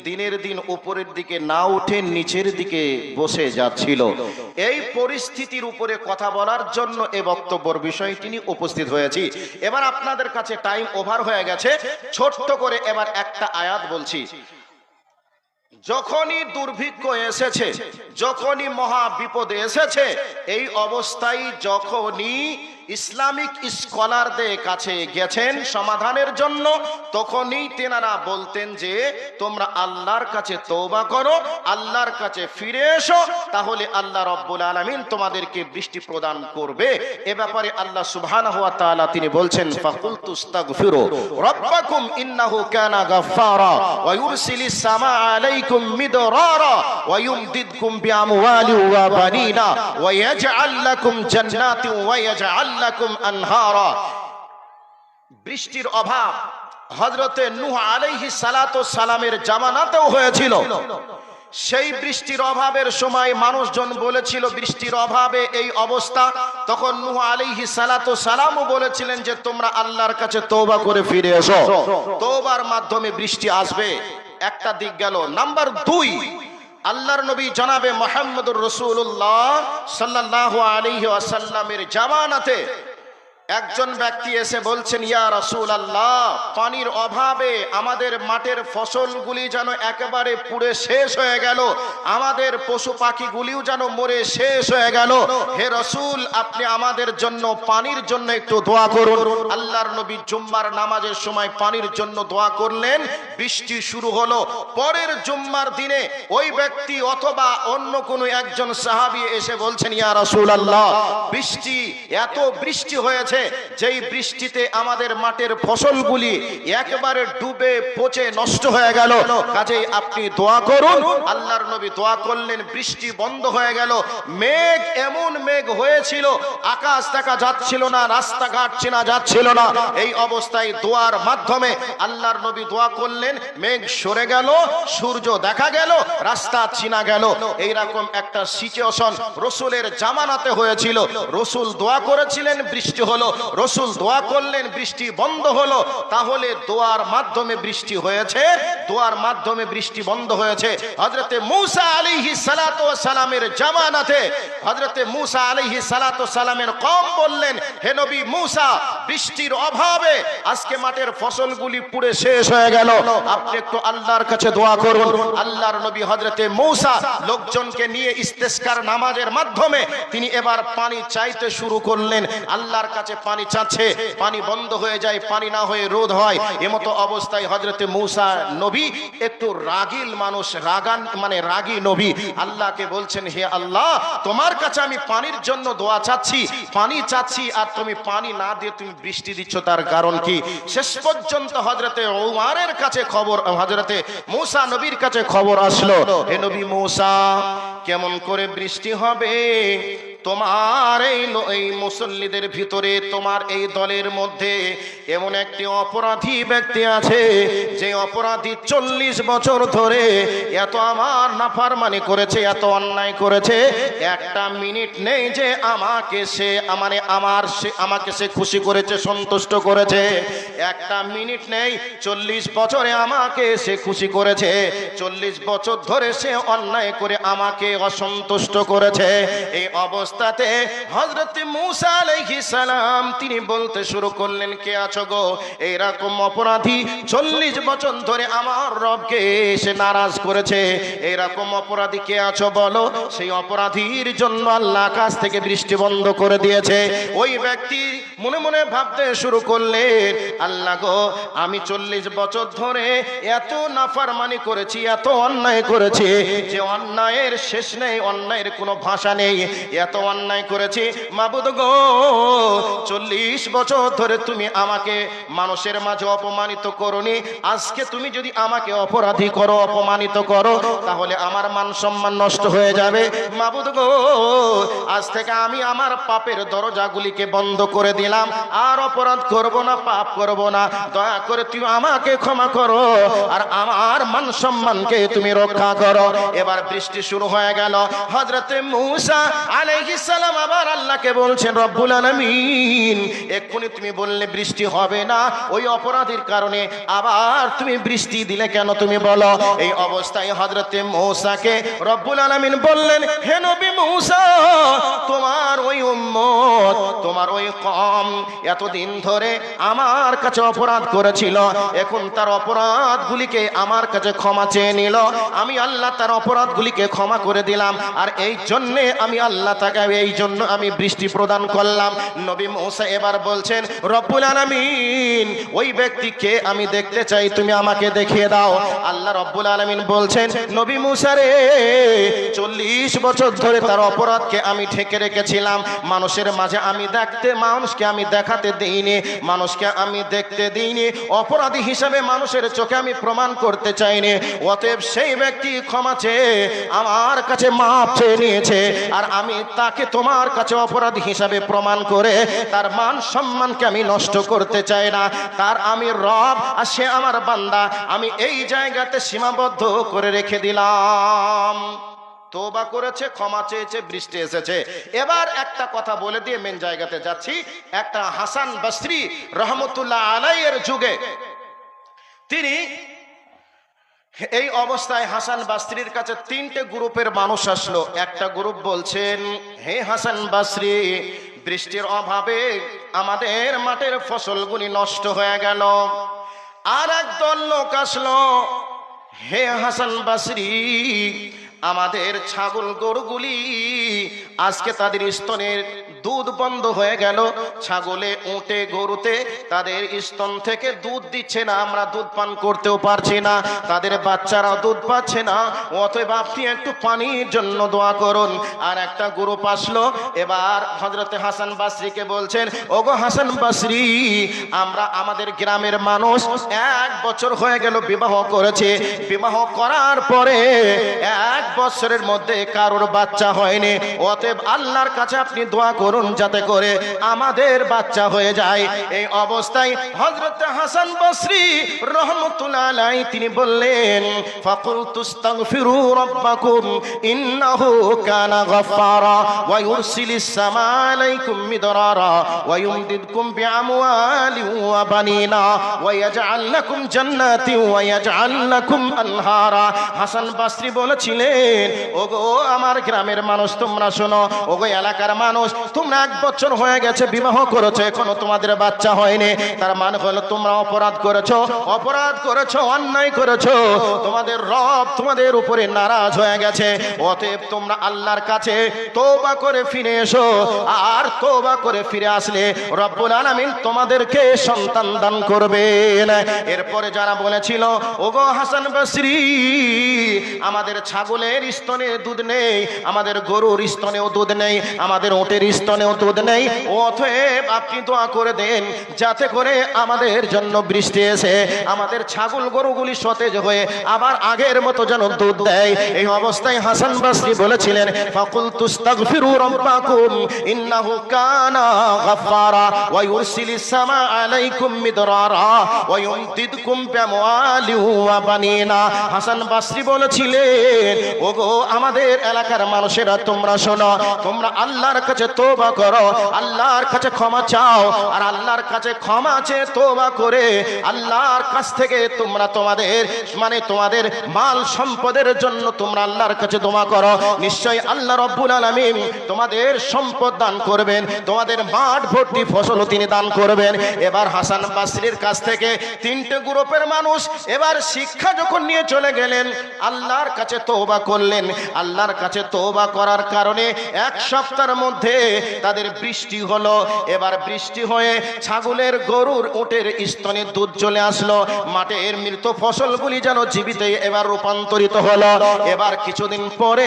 দিনের দিন উপরের দিকে না উঠে নিচের দিকে বসে যাচ্ছিল। এই পরিস্থিতির উপরে কথা বলার জন্য এই বক্তব্যের বিষয়টি নিয়ে উপস্থিত হয়েছি। এবার আপনাদের কাছে টাইম ওভার হয়ে গেছে, ছোট্ট করে এবার একটা আয়াত বলছি। যখনই দুর্ভিক্ষ এসেছে, যখনই মহা বিপদ এসেছে, এই অবস্থায় যখনই ইসলামিক স্কলারদের কাছে গেছেন সমাধানের জন্য, তখনই তেনারা বলতেন যে তোমরা আল্লাহর কাছে তওবা করো, আল্লাহর কাছে ফিরে এসো, তাহলে আল্লাহ রব্বুল আলামিন তোমাদেরকে বৃষ্টি প্রদান করবে। এ ব্যাপারে আল্লাহ সুবহানাহু ওয়া তাআলা তিনি বলছেন, ফাকুলতুস্তাগফিরু রাব্বাকুম ইন্নাহু কানা গাফফারা ওয়া ইউরসিলিস সামাআ আলাইকুম মিদরারা ওয়া ইউমদিদকুম বিআমওয়ালিন ওয়া বানিনা ওয়া ইয়াজআল লাকুম জান্নাতিন ওয়া ইয়াজআল লাকুম আনহারা। বৃষ্টির অভাব হযরতে নূহ আলাইহিস সালাতু সালামের জামানাতেও হয়েছিল। সেই বৃষ্টির অভাবের সময় মানুষজন বলেছিল বৃষ্টির অভাবে এই অবস্থা, তখন নূহ আলাইহিস সালাতু সালামও বলেছিলেন যে তোমরা আল্লাহর কাছে তওবা করে ফিরে এসো, তওবার মাধ্যমে বৃষ্টি আসবে। একটা দিক গেল। নাম্বার 2, আল্লাহর নবী জনাবে মুহাম্মদুর রাসূলুল্লাহ সাল্লাল্লাহু আলাইহি ওয়াসাল্লামের জামানাতে একজন ব্যক্তি এসে বলছেন, ইয়া রাসূলুল্লাহ, পানির অভাবে আমাদের মাঠের ফসলগুলি যেন একেবারে পুড়ে শেষ হয়ে গেল, আমাদের পশু পাখিগুলিও যেন মরে শেষ হয়ে গেল। হে রাসূল, আপনি আমাদের জন্য পানির জন্য একটু দোয়া করুন। আল্লাহর নবী জুম্মার নামাজের সময় পানির জন্য দোয়া করলেন, বৃষ্টি শুরু হলো। পরের জুম্মার দিনে ওই ব্যক্তি অথবা অন্য কোনো একজন সাহাবী এসে বলছেন, ইয়া রাসূলুল্লাহ, এত বৃষ্টি হয়েছে যেই বৃষ্টিতে আমাদের মাঠের ফসলগুলি একেবারে ডুবে পচে নষ্ট হয়ে গেল, কাজেই আপনি দোয়া করুন। আল্লাহর নবী দোয়া করলেন, বৃষ্টি বন্ধ হয়ে গেল। মেঘ এমন মেঘ হয়েছিল, আকাশ দেখা যাচ্ছিল না, রাস্তাঘাট চেনা যাচ্ছিল না। এই অবস্থায় দোয়ার মাধ্যমে আল্লাহর নবী দোয়া করলেন, মেঘ সরে গেল, সূর্য দেখা গেল, রাস্তা চিনা গেল। এইরকম একটা সিচুয়েশন রাসূলের জামানাতে হয়েছিল। রাসূল দোয়া করেছিলেন, বৃষ্টি হলো। রাসূল দোয়া করলেন, বৃষ্টি বন্ধ হলো। তাহলে দোয়ার মাধ্যমে বৃষ্টি হয়েছে, দোয়ার মাধ্যমে বৃষ্টি বন্ধ হয়েছে। হযরতে মূসা আলাইহিস সালাতু ওয়াস সালামের জামানাতে হযরতে মূসা আলাইহিস সালাতু ওয়াস সালামের কওম বললেন, হে নবী মূসা, বৃষ্টির অভাবে আজকে মাঠের ফসলগুলি পুড়ে শেষ হয়ে গেল, আপনি একটু আল্লাহর কাছে দোয়া করুন। আল্লাহর নবী হযরতে মূসা লোকজনকে নিয়ে ইস্তেসকার নামাজের মাধ্যমে তিনি এবার পানি চাইতে শুরু করলেন। আল্লাহর কাছে পানি চাচ্ছে, পানি বন্ধ হয়ে যায়, পানি না হয়ে রোদ হয়। এমতো অবস্থায় হযরতে মূসা নবী একটু রাগিল মানুষ, রাগী নবী, আল্লাহকে বলছেন, হে আল্লাহ, তোমার কাছে আমি পানির জন্য দোয়া চাচ্ছি, পানি চাচ্ছি, আর তুমি পানি না দিয়ে তুমি বৃষ্টি দিচ্ছ, তার কারণ কি? শেষ পর্যন্ত হযরতে উমরের কাছে খবর, হযরতে মূসা নবীর কাছে খবর আসলো, হে নবী মূসা, কেমন করে বৃষ্টি হবে? তোমার এই মুসল্লিদের ভিতরে, তোমার এই দলের মধ্যে এমন একটি অপরাধী ব্যক্তি আছে, যে অপরাধী 40 বছর ধরে এত আমার নাফরমানি করেছে, এত অন্যায় করেছে, একটা মিনিট নেই যে আমাকে সে খুশি করেছে, সন্তুষ্ট করেছে। একটা মিনিট নেই, 40 বছরে আমাকে সে খুশি করেছে, 40 বছর ধরে সে অন্যায় করে আমাকে অসন্তুষ্ট করেছে। এই অবস্থা হযরত মূসা আলাইহিস সালাম তিনি বলতে শুরু করলেন, কে আছো গো? এইরকম অপরাধী 40 বছর ধরে আমার রবকে সে নারাজ করেছে, এইরকম অপরাধী কে আছো বলো? সেই অপরাধীর জন্য আল্লাহ আকাশ থেকে বৃষ্টি বন্ধ করে দিয়েছে। ওই ব্যক্তি মনে মনে ভাবতে শুরু করলেন, আল্লাহ গো, আমি 40 বছর ধরে এত নাফরমানি করেছি, এত অন্যায় করেছি, যে অন্যায়ের শেষ নেই, অন্যায়ের কোনো ভাষা নেই, এত অন্যায় করেছি। মাবুদ গো, 40 বছর ধরে তুমি আমাকে মানুষের মাঝে অপমানিত করোনি, আজকে তুমি যদি আমাকে অপরাধী করো, অপমানিত করো, তাহলে আমার মান সম্মান নষ্ট হয়ে যাবে। মাবুদ গো, আজ থেকে আমি আমার পাপের দরজাগুলিকে বন্ধ করে দিলাম, আর অপরাধ করব না, পাপ করব না, দয়া করে তুমি আমাকে ক্ষমা করো, আর আমার মান সম্মানকে তুমি রক্ষা করো। এবার বৃষ্টি শুরু হয়ে গেল। হযরতে মূসা আলাইহিস সালাম আবার আল্লাহকে বলছেন, রব্বুল আলামিন, এক্ষুনি তুমি বললে বৃষ্টি হবে না, ওই অপরাধীর কারণে আবার তুমি বৃষ্টি দিলে কেন, তুমি বলো। এই অবস্থায় হযরতে মূসাকে রব্বুল আলামিন বললেন, হে নবী মূসা, তোমার ওই উম্মত, তোমার ওই কওম এতদিন ধরে আমার কাছে অপরাধ করেছিল, এখন তার অপরাধগুলিকে আমার কাছে ক্ষমা চেয়ে নিল, আমি আল্লাহ তার অপরাধগুলিকে ক্ষমা করে দিলাম, আর এই জন্যে আমি আল্লাহ তাকে এই জন্য আমি বৃষ্টি প্রদান করলাম। নবী মূসা এবার বলছেন, রব্বুল আলামিন, ওই ব্যক্তিকে আমি দেখতে চাই, তুমি আমাকে দেখিয়ে দাও। আল্লাহ রব্বুল আলামিন বলছেন, নবী মূসা রে, 40 বছর ধরে তার অপরাধকে আমি ঢেকে রেখেছিলাম, মানুষের মাঝে মানুষকে আমি দেখাতে দেইনি, মানুষকে আমি দেখতে দিইনি, অপরাধী হিসাবে মানুষের চোখে আমি প্রমাণ করতে চাইনি। অতএব সেই ব্যক্তি ক্ষমা চেয়ে আমার কাছে মাপ চেয়ে নিয়েছে, আর আমি তার তাকে তোমার কাছে অপরাধী হিসাবে প্রমাণ করে তার মান সম্মানকে আমি নষ্ট করতে চাই না। তার আমি রব আর সে আমার বান্দা, আমি এই জায়গাতে সীমাবদ্ধ করে রেখে দিলাম। তওবা করেছে, ক্ষমা চেয়েছে, বৃষ্টি এসেছে। এবার একটা কথা বলে দিয়ে মেন জায়গাতে যাচ্ছি। একটা হাসান বসরি রহমতুল্লাহ আলাইহির যুগে তিনি এই অবস্থায় হাসান বসরির কাছে তিনটে গ্রুপের মানুষ আসলো। একটা গ্রুপ বলছেন, হে হাসান বসরি, বৃষ্টির অভাবে আমাদের মাঠের ফসলগুলি নষ্ট হয়ে গেল। আর একদল লোক আসলো, হে হাসান বসরি, আমাদের ছাগল গরুগুলি আজকে তাদের স্তনের দুধ বন্ধ হয়ে গেল। ছাগলে, উটে, গরুতে তাদের স্তন থেকে দুধ দিচ্ছে না, আমরা দুধ পান করতেও পারছি না, তাদের বাচ্চারাও দুধ পাচ্ছে না, অতএব আপনি একটু পানির জন্য দোয়া করুন। আর একটা গ্রুপ আসলো, এবার হযরতে হাসান বসরিকে বলছেন, ওগো হাসান বসরি, আমরা আমাদের গ্রামের মানুষ 1 বছর হয়ে গেল বিবাহ করেছে, বিবাহ করার পরে 1 বছরের মধ্যে কারোর বাচ্চা হয়নি, অতএব আল্লাহর কাছে আপনি দোয়া করুন যাতে করে আমাদের বাচ্চা হয়ে যায়। এই অবস্থায় হযরত হাসান বসরি রহমাতুল্লাহ আলাইহি তিনি বললেন, ফাকুলতুস্তাগফিরু রাব্বাকুম ইন্নাহু কানা গাফফারা ওয়া ইউরসিলিস সামা আলাইকুম মিদরারা ওয়া ইউমদিদকুম বিআমওয়ালিন ওয়া বানিনা ওয়া ইয়াজআল লাকুম জান্নাতিন ওয়া ইয়াজআল লাকুম আনহারা। হাসান বসরি বলেছিলেন, ওগো আমার গ্রামের মানুষ তোমরা শোনো, ওগো এলাকার মানুষ, তোমরা 1 বছর হয়ে গেছে বিবাহ করেছো, এখনো তোমাদের বাচ্চা হয়নি। তার মানে হলো তোমরা অপরাধ করেছো, অন্যায় করেছো, তোমাদের রব তোমাদের উপরে নারাজ হয়ে গেছে। অতএব তোমরা আল্লাহর কাছে তওবা করে ফিরে এসো, আর তওবা করে ফিরে আসলে রব্বুল আলামিন তোমাদেরকে সন্তান দান করবেন। এরপরে যারা বলেছিল, ওগো হাসান বসরি, আমাদের ছাগলের স্তনে দুধ নেই, আমাদের গরুর স্তনেও দুধ নেই, আমাদের ওটের স্তনেও দুধ নেই, অতএব আপনি দোয়া করে দেন যাতে করে আমাদের জন্য বৃষ্টি এসে আমাদের ছাগল গরুগুলি সতেজ হয়ে আবার আগের মতো যেন দুধ দেয়। এই অবস্থায় হাসান বসরি বলেছিলেন, ফাকুলতুস্তাগফিরু রাব্বাকুম ইন্নাহু কানা গাফফারা ওয়া ইউরসিলিস সামা আলাইকুম মিদরারা ওয়া ইউমদিদকুম বিআমওয়ালিন ওয়া বানিনা। হাসান বসরি বলেছিলেন, ওগো আমাদের এলাকার মানুষেরা তোমরা শোনো, তোমরা আল্লাহর কাছে তওবা করো, আল্লাহর কাছে ক্ষমা চাও, আর আল্লাহর কাছে ক্ষমা চেয়ে তওবা করে আল্লাহর কাছ থেকে তোমরা তোমাদের মাল সম্পদের জন্য তোমরা আল্লাহর কাছে দোয়া করো, নিশ্চয়ই আল্লাহ রব্বুল আলামিন তোমাদের সম্পদ দান করবেন, তোমাদের মাঠ ভর্তি ফসল তিনি দান করবেন। এবার হাসান বসরির কাছ থেকে 3টে গ্রুপের মানুষ এবার শিক্ষা যখন নিয়ে চলে গেলেন, আল্লাহর কাছে তওবা করলেন। আল্লাহর কাছে তওবা করার কারণে 1 সপ্তাহের মধ্যে তাদের বৃষ্টি হলো। এবার বৃষ্টি হয়ে ছাগলের, গরুর, উটের স্তনে দুধ চলে আসলো, মাঠের মৃত ফসলগুলি যেন জীবিত এবার রূপান্তরিত হলো। এবার কিছুদিন পরে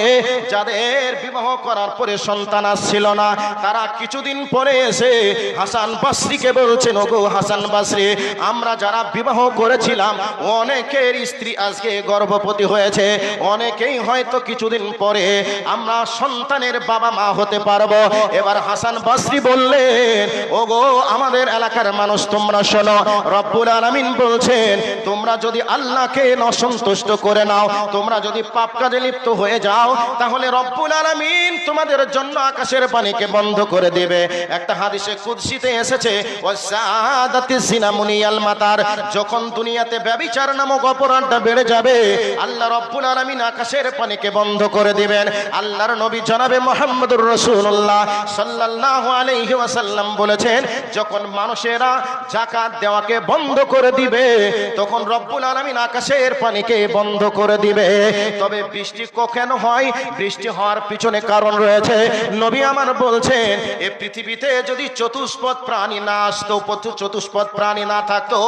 যাদের বিবাহ করার পরে সন্তান আসছিল না, তারা কিছুদিন পরে এসে হাসান বসরিকে বলছেন, ওগো হাসান বসরি, আমরা যারা বিবাহ করেছিলাম অনেকের স্ত্রী আজকে গর্ভবতী হয়েছে, অনেকেই হয়তো কিছুদিন পরে আমরা সন্তানের বাবা মা হতে পারবো। এবার হাসান বসরি বললেন, ওগো আমাদের এলাকার মানুষ তোমরা শোনো, রব্বুল আলামিন বলছেন, তোমরা যদি আল্লাহকে অসন্তুষ্ট করে নাও, তোমরা যদি পাপ কাজে লিপ্ত হয়ে যাও, তাহলে রব্বুল আলামিন তোমাদের জন্য আকাশের পানিকে বন্ধ করে দেবে। একটা হাদিসে কুদসিতে এসেছে, ওয়াসাদাতিস জিনা মুনিয়াল মাতার, যখন দুনিয়াতে ব্যভিচার নামক অপরাধটা বেড়ে যাবে, আল্লাহ রব্বুল আলামিন আকাশের পানিকে বন্ধ করে দিবেন। আল্লাহর নবী জনাবে মুহাম্মদুর রাসূলুল্লাহ সাল্লাল্লাহু আলাইহি ওয়াসাল্লাম বলেছেন, যখন মানুষেরা যাকাত দেওয়াকে বন্ধ করে দিবে, তখন রব্বুল আলামিন আকাশের পানিকে বন্ধ করে দিবে। তবে বৃষ্টি কখন হয়? বৃষ্টি হওয়ার পিছনে কারণ রয়েছে। নবী আমার বলছেন, এই পৃথিবীতে যদি চতুষ্পদ প্রাণী না আসতো, চতুষ্পদ প্রাণী না থাকতো,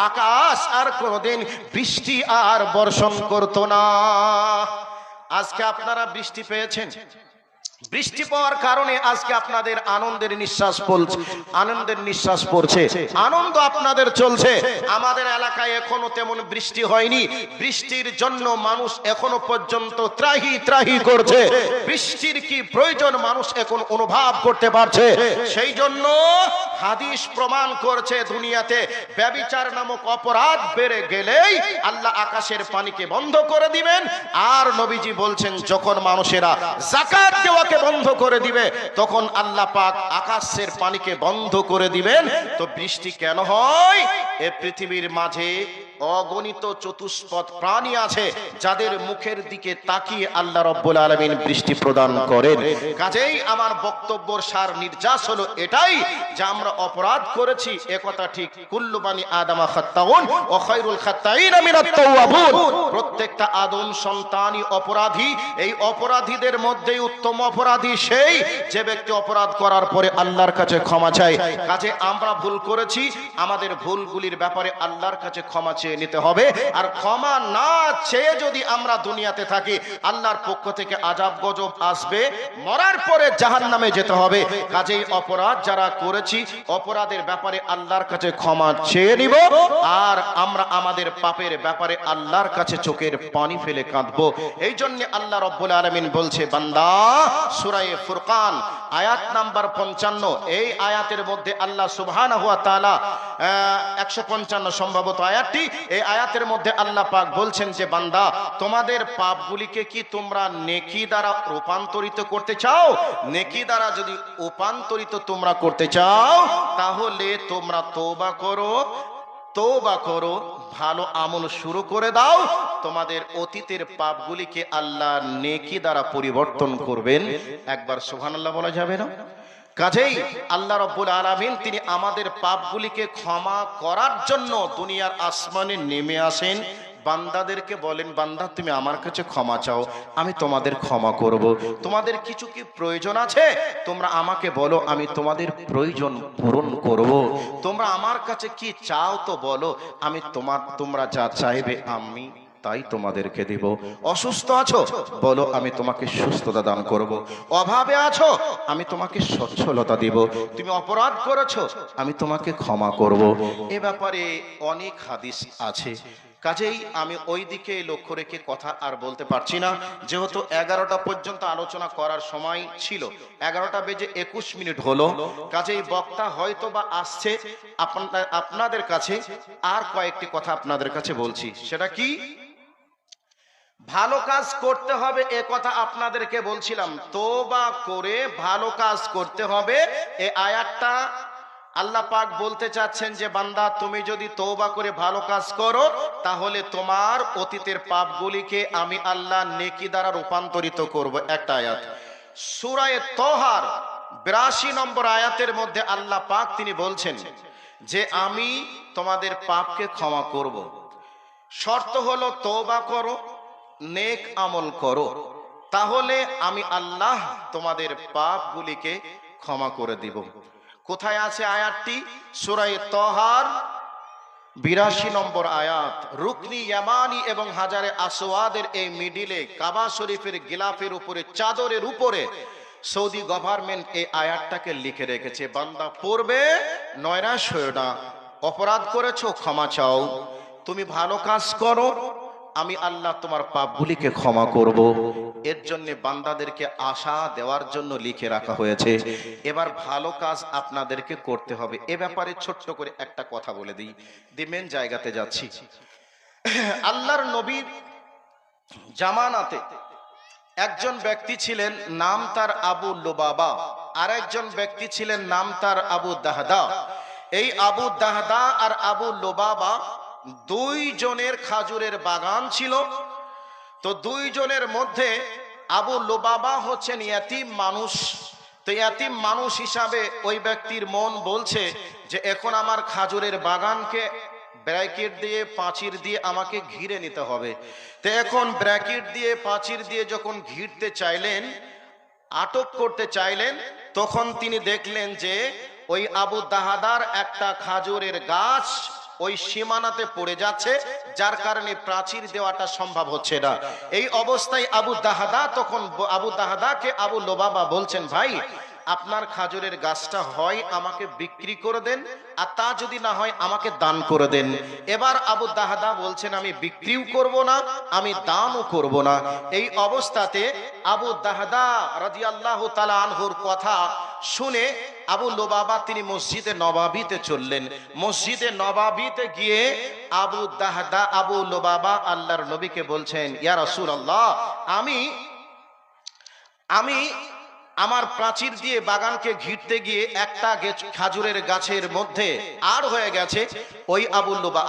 আকাশ আর কোনোদিন বৃষ্টি আর বর্ষণ করতো না। আজকে আপনারা বৃষ্টি পেয়েছেন, বৃষ্টি পাওয়ার কারণে আজকে আপনাদের আনন্দের নিঃশ্বাস পড়ছে, আনন্দ আপনাদের চলছে। আমাদের এলাকায় এখনো তেমন বৃষ্টি হয়নি, বৃষ্টির জন্য মানুষ এখনো পর্যন্ত ত্রাহি ত্রাহি করছে। বৃষ্টির কি প্রয়োজন মানুষ এখন অনুভব করতে পারছে। সেই জন্য হাদিস প্রমাণ করছে দুনিয়াতে ব্যভিচার নামক অপরাধ বেড়ে গেলেই আল্লাহ আকাশের পানিকে বন্ধ করে দিবেন। আর নবীজি বলছেন যখন মানুষেরা যাকাত দেওয়াকে বন্ধ করে দিবে তখন আল্লাহ পাক আকাশের পানিকে বন্ধ করে দিবেন। তো বৃষ্টি কেন হয়? এ পৃথিবীর মাঝে অগণিত চতুষ্পদ প্রাণী আছে যাদের মুখের দিকে তাকিয়ে আল্লাহ রাব্বুল আলামিন বৃষ্টি প্রদান করেন। কাজেই আমার বক্তব্যের সার নির্যাস হলো এটাই যে আমরা অপরাধ করেছি একথা ঠিক, কুল্লু বানি আদম খাত্তাউন ওয়া খায়রুল খাত্তাইন মিনাত তাওয়াবুন। প্রত্যেকটা আদম সন্তানই অপরাধী। এই অপরাধীদের মধ্যে উত্তম অপরাধী সেই যে ব্যক্তি অপরাধ করার পরে আল্লাহর কাছে ক্ষমা চায়। কাজে আমরা ভুল করেছি, আমাদের ভুলগুলির ব্যাপারে আল্লাহর কাছে ক্ষমা নিতে হবে। আর ক্ষমা না চেয়ে যদি আমরা দুনিয়াতে থাকি আল্লাহর পক্ষ থেকে আযাব গজব আসবে, মরার পরে জাহান্নামে যেতে হবে। কাজেই অপরাধ যারা করেছি অপরাধের ব্যাপারে আল্লাহর কাছে ক্ষমা চেয়ে নিব, আর আমরা আমাদের পাপের ব্যাপারে আল্লাহর কাছে চোখের পানি ফেলে কাঁদবো। এই জন্য আল্লাহ রাব্বুল আলামিন বলছে বান্দা, সূরা ফুরকান আয়াত নাম্বার 55, এই আয়াতের মধ্যে আল্লাহ সুবহানাহু ওয়া তাআলা 155 সম্ভবত আয়াতটি, এই আয়াতের মধ্যে আল্লাহ পাক বলছেন যে বান্দা তোমাদের পাপগুলিকে কি তোমরা নেকি দ্বারা রূপান্তরিত করতে চাও? নেকি দ্বারা যদি রূপান্তরিত তোমরা করতে চাও তাহলে তোমরা তওবা করো, ভালো আমল শুরু করে দাও। তোমাদের অতীতের পাপগুলিকে আল্লাহ নেকি দ্বারা পরিবর্তন করবেন। একবার সুবহানাল্লাহ বলা যাবে না? কাজেই আল্লাহ রাব্বুল আলামিন তিনি আমাদের পাপগুলিকে ক্ষমা করার জন্য দুনিয়ার আসমানে নেমে আসেন, বান্দাদেরকে বলেন বান্দা তুমি আমার কাছে ক্ষমা চাও, আমি তোমাদের ক্ষমা করব। তোমাদের কিছু কি প্রয়োজন আছে তোমরা আমাকে বলো, আমি তোমাদের প্রয়োজন পূরণ করব। তোমরা আমার কাছে কি চাও তো বলো, আমি তোমরা যা চাইবে আমি তাই তোমাদেরকে দিব। অসুস্থ আছো বলো, আমি তোমাকে সুস্থতা দান করব। অভাবে আছো আমি তোমাকে সচ্ছলতা দিব। তুমি অপরাধ করেছো আমি তোমাকে ক্ষমা করব। এ ব্যাপারে অনেক হাদিস আছে। কাজেই আমি ওই দিকে লক্ষ্য রেখে কথা আর বলতে পারছি না, যেহেতু 11টা পর্যন্ত আলোচনা করার সময় ছিল, 11টা বেজে 21 মিনিট হলো। কাজেই বক্তা হয়তো বা আসছে আপনাদের কাছে। আর কয়েকটি কথা আপনাদের কাছে বলছি, সেটা কি? ভালো কাজ করতে হবে এ কথা আপনাদেরকে বলছিলাম, তওবা করে ভালো কাজ করতে হবে। এই আয়াতটা আল্লাহ পাক বলতে চাচ্ছেন যে বান্দা তুমি যদি তওবা করে ভালো কাজ করো তাহলে তোমার অতীতের পাপগুলিকে আমি আল্লাহ নেকি দ্বারা রূপান্তরিত করব। একটা আয়াত সূরা তাহার 82 নম্বর আয়াতের মধ্যে আল্লাহ পাক তিনি বলছেন যে আমি তোমাদের পাপকে ক্ষমা করব। শর্ত হলো তওবা করো, নেক আমল করো, তাহলে আমি আল্লাহ তোমাদের পাপগুলিকে ক্ষমা করে দিব। কোথায় আছে আয়াতটি? সূরা তাহার 82 নম্বর আয়াত। রুকনি ইয়ামানি এবং হাজারে আসওয়াদের এই মিডিলে কাবা শরীফের গিলাফের উপরে, চাদরের উপরে সৌদি গভর্নমেন্ট এই আয়াতটাকে লিখে রেখেছে। বান্দা পড়বে, নয়রাশ হয়ো না। অপরাধ করেছো ক্ষমা চাও, তুমি ভালো কাজ করো, আমি আল্লাহ তোমার পাপগুলিকে ক্ষমা করব। এর জন্য বান্দাদেরকে আশা দেওয়ার জন্য লিখে রাখা হয়েছে। এবার ভালো কাজ আপনাদেরকে করতে হবে। এ ব্যাপারে ছোট্ট করে একটা কথা বলে দিই, মেন জায়গাতে যাচ্ছি। আল্লাহর নবীর জামানাতে একজন ব্যক্তি ছিলেন, নাম তার আবু লুবাবা, আর একজন ব্যক্তি ছিলেন নাম তার আবু দাহদা। এই আবু দাহদা আর আবু লুবাবা দুইজনের খাজুরের বাগান ছিল। তো দুইজনের মধ্যে আবু লুবাবা হচ্ছেন ইয়াতিম মানুষ। তো ইয়াতিম মানুষ হিসাবে ওই ব্যক্তির মন বলছে যে এখন আমার খাজুরের বাগানকে ব্র্যাকেট দিয়ে পাঁচির দিয়ে আমাকে ঘিরে নিতে হবে। তো এখন ব্র্যাকেট দিয়ে পাঁচির দিয়ে যখন ঘিরতে চাইলেন, আটক করতে চাইলেন, তখন তিনি দেখলেন যে ওই আবু দাহাদার একটা খাজুরের গাছ ওই সীমানাতে পড়ে যাচ্ছে, যার কারণে প্রাচীর দেওয়াটা সম্ভব হচ্ছে না। এই অবস্থায় আবু দাহদাকে আবু লুবাবা বলছেন, ভাই আপনার খাজুরের গাছটা হয় আমাকে বিক্রি করে দেন, আর তা যদি না হয় আমাকে দান করে দেন। এবার আবু দাহদা বলছেন, আমি বিক্রিও করব না, আমি দানও করব না। এই অবস্থাতে আবু দাহদা রাদিয়াল্লাহু তাআলা আনহুর কথা শুনে আবু লুবাবা তিনি মসজিদে নবাবিতে চললেন। মসজিদে নবাবিতে গিয়ে আবু লুবাবা আল্লাহর নবীকে বলছেন, ইয়া রাসূলুল্লাহ, আমি আমার প্রাচীর দিয়ে বাগানকে ঘিরতে গিয়ে একটা খাজুরের গাছের মধ্যে আর হয়ে গেছে ওই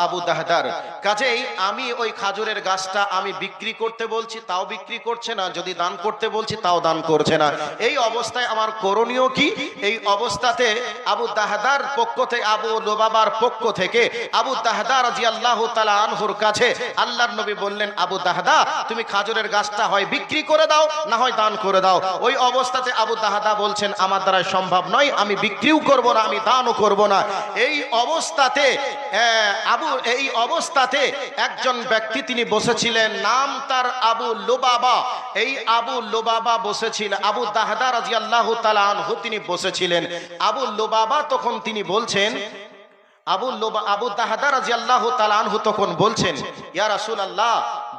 আবু দাহদার। কাজেই আমি ওই খাজুরের গাছটা আমি বিক্রি করতে বলছি, তাও বিক্রি করছে না, যদি দান করতে বলছি তাও দান করছে না। এই অবস্থায় আমার করণীয় কি? এই অবস্থাতে আবু দাহদার পক্ষ থেকে, আবু লুবাবার পক্ষ থেকে আবু দাহদা রাদিয়াল্লাহু তাআলা আনহুর কাছে আল্লাহর নবী বললেন, আবু দাহদা তুমি খাজুরের গাছটা হয় বিক্রি করে দাও, না হয় দান করে দাও। ওই অবস্থাতে আবু দাহদা বলছেন, আমার দ্বারা সম্ভব নয়, আমি বিক্রিও করব না, আমি দানও করব না। এই অবস্থাতে একজন ব্যক্তি তিনি বসেছিলেন, নাম তার আবু লুবাবা। এই আবু লুবাবা বসেছিলেন, আবু দাহদা রাদিয়াল্লাহু তাআলা আনহু তিনি বসেছিলেন। আবু লুবাবা তখন তিনি বলছেন, আবু দাহদা রাদিয়াল্লাহু তাআলা আনহু তখন বলছেন, ইয়া রাসূলুল্লাহ,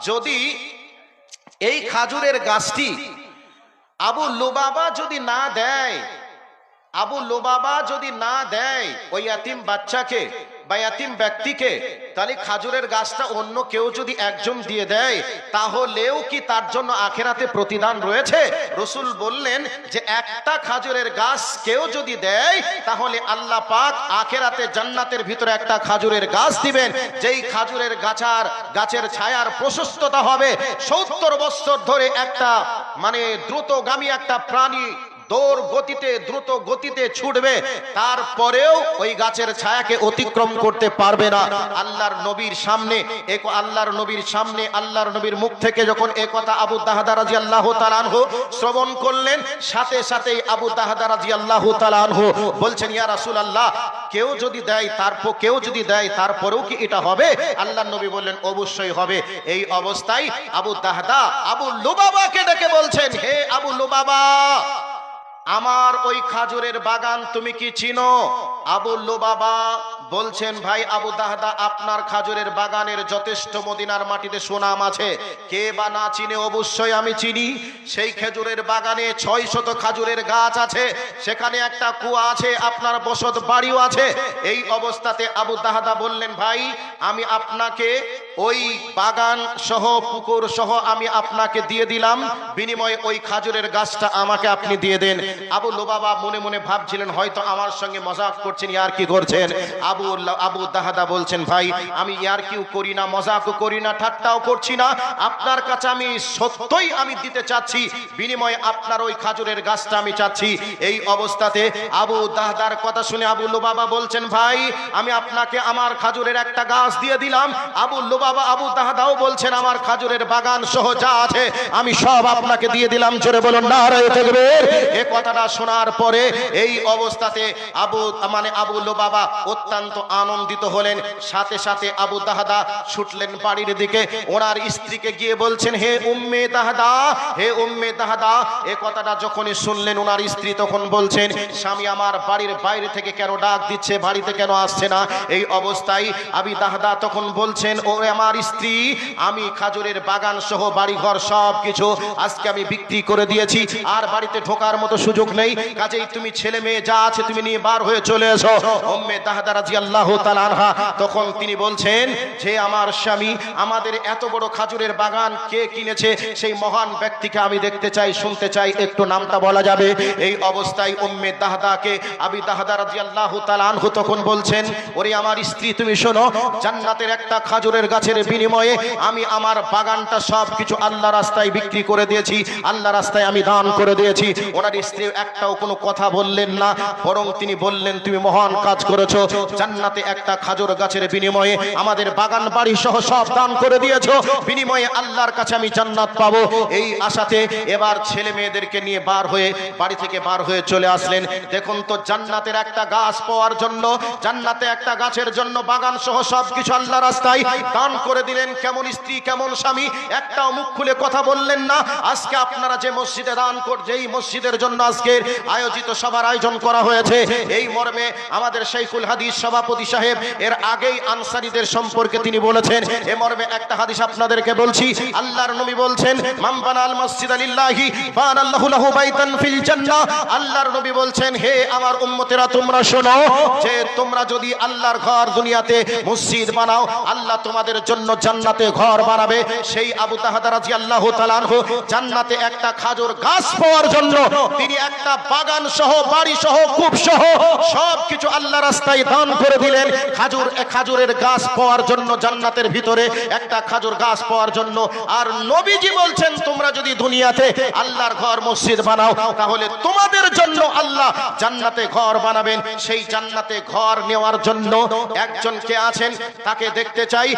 যদি এই খাজুরের গাছটি আবু লুবাবা যদি না দেয় ওই ইয়াতিম বাচ্চাকে বা ইয়াতিম ব্যক্তিকে, তাহলে খাজুরের গাছটা অন্য কেউ যদি একজন দিয়ে দেয়, তাহলেও কি তার জন্য আখিরাতে প্রতিদান রয়েছে? রাসূল বললেন যে একটা খাজুরের গাছ কেউ যদি দেয়, তাহলে আল্লাহ পাক আখিরাতে জান্নাতের ভিতরে একটা খাজুরের গাছ দিবেন, যেই খাজুরের গাছের ছায়ার প্রশস্ততা হবে 70 বছর ধরে একটা দ্রুতগামী একটা প্রাণী দ্রুত গতিতে ছুটবে, তারপরেও ওই গাছের ছায়াকে অতিক্রম করতে পারবে না। আল্লাহর নবীর মুখ থেকে যখন এই কথা আবু দাহদা রাদিয়াল্লাহু তাআলা আনহু শ্রবণ করলেন, সাথে সাথেই আবু দাহদা রাদিয়াল্লাহু তাআলা আনহু বলছেন, ইয়া রাসূলুল্লাহ, কেউ যদি দেয় তারপরেও কি এটা হবে? আল্লাহর নবী বললেন, অবশ্যই হবে। এই অবস্থায় আবু দাহদা আবু লুবাবাকে ডেকে বলছেন, হে আবু লুবাবা, আমার ওই খাজুরের বাগান তুমি কি চিনো? আবু লুবাবা বলছেন, ভাই আবু দাহদা, আপনার খাজুরের বাগানের যথেষ্ট মদিনার মাটিতে সুনাম আছে, কে বা না চিনে? অবশ্যই আমি চিনি। সেই খেজুরের বাগানে 600 খাজুরের গাছ আছে, সেখানে একটা কুয়া আছে, আপনার বসত বাড়িও আছে। এই অবস্থাতে আবু দাহদা বললেন, ভাই আমি আপনাকে ওই বাগান সহ পুকুর সহ আমি আপনাকে দিয়ে দিলাম, বিনিময়ে ওই খাজুরের গাছটা আমাকে আপনি দিয়ে দেন। আবু লুবাবা মনে মনে ভাবছিলেন, হয়তো আমার সঙ্গে মজাক করছেন, ইয়ারকি করছেন। আবু দাহদা বলছেন, ভাই আমি ইয়ারকিও করি না, মজাকও করি না, ঠাট্টাও করছি না, আপনার কাছে আমি সত্যই আমি দিতে চাচ্ছি, বিনিময়ে আপনার ওই খাজুরের গাছটা আমি চাচ্ছি। এই অবস্থাতে আবু দাহদার কথা শুনে আবু লুবাবা বলছেন, ভাই আমি আপনাকে আমার খাজুরের একটা গাছ দিয়ে দিলাম। আবু দাহদাও বলছেন, আমার খাজুরের বাগান সহ যা আছে আমি সব আপনাকে দিয়ে দিলাম। জোরে বলুন নারায়ে তাকবীর। এই কথাটা শোনার পরে এই অবস্থাতে আবু লুবাবা অত্যন্ত আনন্দিত হলেন। সাথে সাথে আবু দাহদা ছুটলেন বাড়ির দিকে, ওনার স্ত্রীকে গিয়ে বলছেন, হে উম্মে দাহদা। এই কথাটা যখনই শুনলেন ওনার স্ত্রী তখন বলছেন, স্বামী আমার বাড়ির বাইরে থেকে কেন ডাক দিচ্ছে, বাড়িতে কেন আসছে না? এই অবস্থায় আবু দাহদা তখন বলছেন, ও আমার স্ত্রী, আমি খাজুরের বাগান সহ বাড়িঘর সব কিছু আজকে আমি বিক্রি করে দিয়েছি, আর বাড়িতে ঢোকার মতো সুযোগ নেই, কাজেই তুমি ছেলে মেয়ে যা আছে তুমি নিয়ে বার হয়ে চলে এসো। উম্মে দাহদা রাদিয়াল্লাহু তাআলা আনহা তখন তিনি বলছেন, যে আমার স্বামী, আমাদের এত বড় খাজুরের বাগান কে কিনেছে, সেই মহান ব্যক্তিকে আমি দেখতে চাই, শুনতে চাই, একটু নামটা বলা যাবে? এই অবস্থায় উম্মে দাহদাকে আবু দাহদা রাদিয়াল্লাহু তাআলা আনহু তখন বলছেন, ওরে আমার স্ত্রী, তুমি শোনো, জান্নাতের একটা খাজুরের গাছ গাছের বিনিময়ে আমি আমার বাগানটা সবকিছু আল্লাহ রাস্তায় বিক্রি করে দিয়েছি, আল্লাহ রাস্তায় আমি দান করে দিয়েছি। ওনার স্ত্রী একটাও কোনো কথা বললেন না, বরং তিনি বললেন তুমি মহান কাজ করেছো, জান্নাতে একটা খাজুর গাছের বিনিময়ে আমাদের বাগান বাড়ি সহ সব দান করে দিয়েছো, বিনিময়ে আল্লাহর কাছে আমি জান্নাত পাবো। এই আশাতে এবার ছেলে মেয়েদেরকে নিয়ে বাড়ি থেকে বার হয়ে চলে আসলেন। দেখুন তো, জান্নাতের একটা গাছ পাওয়ার জন্য, জান্নাতে একটা গাছের জন্য বাগান সহ সবকিছু আল্লাহ রাস্তায় দান করে দিলেন। কেমন স্ত্রী, কেমন স্বামী, একটাও মুখ খুলে কথা বললেন না। আজকে আপনারা যে মসজিদে দান করছেন, যেই মসজিদের জন্য আজকের আয়োজিত সভার আয়োজন করা হয়েছে, এই মর্মে আমাদের শাইখুল হাদিস সভাপতি সাহেব এর আগেই আনসারীদের সম্পর্কে তিনি বলেছেন। এ মর্মে একটা হাদিস আপনাদেরকে বলছি। আল্লাহর নবী বলছেন, মান বানাল মসজিদা লিল্লাহি বানাল্লাহু লাহু বাইতান ফিল জান্নাহ। আল্লাহর নবী বলছেন, হে আমার উম্মতেরা তোমরা শোনো, যে তোমরা যদি আল্লাহর ঘর দুনিয়াতে মসজিদ বানাও, আল্লাহ তোমাদের জন্য জান্নাতে ঘর বানাবে। সেই আবু তাহাদা রাদিয়াল্লাহু তাআলা আনহু জান্নাতে একটা খাজুর গাছ পাওয়ার জন্য তিনি একটা বাগান সহ, বাড়ি সহ, কূপ সহ সবকিছু আল্লাহ রাস্তায় দান করে দিলেন। খাজুরের গাছ পাওয়ার জন্য, জান্নাতের ভিতরে একটা খাজুর গাছ পাওয়ার জন্য। আর নবীজি বলছেন, তোমরা যদি দুনিয়াতে আল্লাহর ঘর মসজিদ বানাও, তাহলে তোমাদের জন্য আল্লাহ জান্নাতে ঘর বানাবেন। সেই জান্নাতে ঘর নেওয়ার জন্য একজন কে আছেন তাকে দেখতে চাই।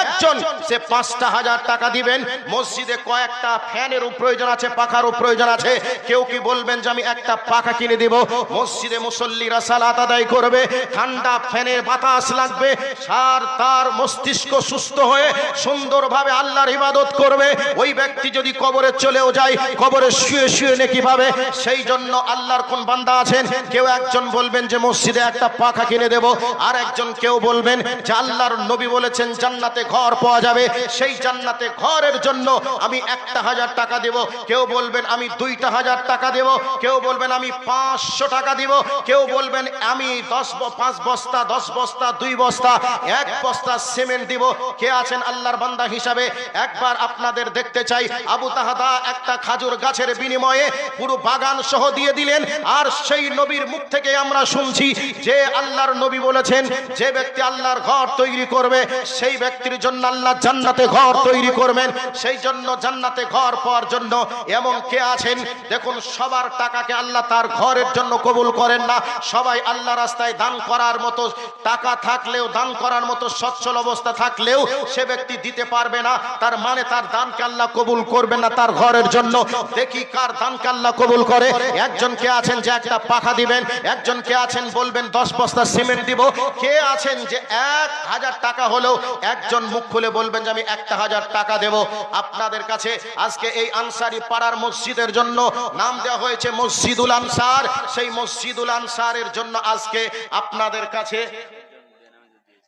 একজন সে 5,000 টাকা দিবেন। মসজিদে কয়েকটা ফ্যানেরও প্রয়োজন আছে, পাখারও প্রয়োজন আছে। কেউ কি বলবেন যে আমি একটা পাখা কিনে দিব? মসজিদে মুসল্লিরা সালাত আদায় করবে, ঠান্ডা ফ্যানের বাতাস লাগবে, সার তার মস্তিষ্ক সুস্থ হয়ে সুন্দরভাবে আল্লাহর ইবাদত করবে। ওই ব্যক্তি যদি কবরে চলেও যায়, কবরে শুয়ে শুয়ে নেকি পাবে। সেই জন্য আল্লাহর কোন বান্দা আছেন, কেউ একজন বলবেন যে মসজিদে একটা পাখা কিনে দেব, আর একজন কেউ বলবেন যে আল্লাহর নবী বলেছেন জান্নাতে ঘর পাওয়া যাবে, সেই জান্নাতে ঘরের জন্য আমি 1,000 টাকা দেব। কেউ বলবেন আমি 2,000 টাকা দেব, কেউ বলবেন আমি 500 টাকা দিব, কেউ বলবেন আমি 5 বস্তা, 10 বস্তা, 2 বস্তা, 1 বস্তা সিমেন্ট দিব। কে আছেন আল্লাহর বান্দা হিসাবে? একবার আপনাদের দেখতে চাই। আবু তাহাদা একটা খাজুর গাছের বিনিময়ে পুরো বাগান সহ দিয়ে দিলেন। আর সেই নবীর মুখ থেকে আমরা শুনছি যে আল্লাহর নবী বলেছেন, যে ব্যক্তি আল্লাহর ঘর তৈরি করবে, সেই ব্যক্তির জন্য আল্লাহ জান্নাতে ঘর তৈরি করবেন। সেই জন্য জান্নাতে ঘর পাওয়ার জন্য এমন কে আছেন? দেখুন, সবার টাকাকে আল্লাহ তার ঘরের জন্য কবুল করেন না। সবাই আল্লাহ রাস্তায় দান করার মতো টাকা থাকলেও, দান করার মতো সচ্ছল অবস্থা থাকলেও সে ব্যক্তি দিতে পারবে না। তার মানে তার দানকে আল্লাহ কবুল করবেন না তার ঘরের জন্য। দেখি কার দানকে আল্লাহ কবুল করে। একজন কে আছেন যে একটা পাখা দিবেন, একজন কে আছেন বলবেন 10 বস্তা সিমেন্ট দিব, কে আছেন যে 1,000 টাকা হলেও একজন মুখ খুলে বলবেন যে আমি 1,000 টাকা দেব। আপনাদের কাছে আজকে এই আনসারি পাড়ার মসজিদের জন্য নাম দেওয়া হয়েছে মসজিদুল আনসার। সেই মসজিদুল আনসারের জন্য আজকে আপনাদের কাছে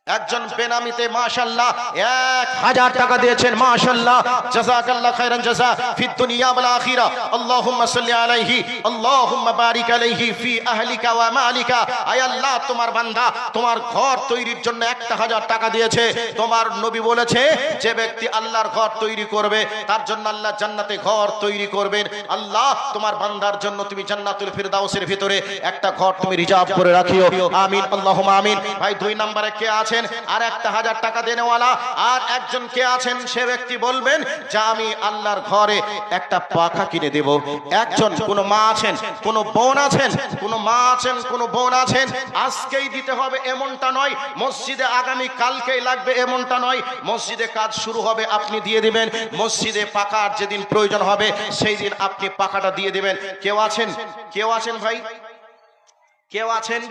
একজন বেনামিতে মাশাআল্লাহ 1,000 টাকা দিয়েছেন। মাশাআল্লাহ, জাযাকাল্লাহ খাইরান জাযা ফিদ দুনিয়া ওয়াল আখিরা। আল্লাহুম্মা সাল্লি আলাইহি, আল্লাহুম্মা বারিক আলাইহি ফি আহলিকা ওয়া মালিকা। আয় আল্লাহ, তোমার বান্দা তোমার ঘর তৈরির জন্য 1,000 টাকা দিয়েছে। তোমার নবী বলেছে যে ব্যক্তি আল্লাহর ঘর তৈরি করবে, তার জন্য আল্লাহ জান্নাতে ঘর তৈরি করবেন। আল্লাহ, তোমার বান্দার জন্য তুমি জান্নাতুল ফিরদাউসের ভিতরে একটা ঘর তুমি রিজার্ভ করে রাখিও। আমিন, আল্লাহুম্মা আমিন। ভাই, 2 নম্বরে কে আছে? আর 1,000 টাকা দেনেওয়ালা। আর একজন কে আছেন? সে ব্যক্তি বলবেন যে আমি আল্লাহর ঘরে একটা পাখা কিনে দেব। একজন, কোন মা আছেন, কোন বোন আছেন, কোন মা আছেন, কোন বোন আছেন, আজকেই দিতে হবে এমনটা নয়, মসজিদে আগামী কালকেই লাগবে এমনটা নয়। মসজিদে কাজ শুরু হবে, আপনি দিয়ে দিবেন। মসজিদে পাকার যেদিন প্রয়োজন হবে সেই দিন আপনি পাকাটা দিয়ে দিবেন। কেউ আছেন? কেউ আছেন ভাই? কেউ আছেন?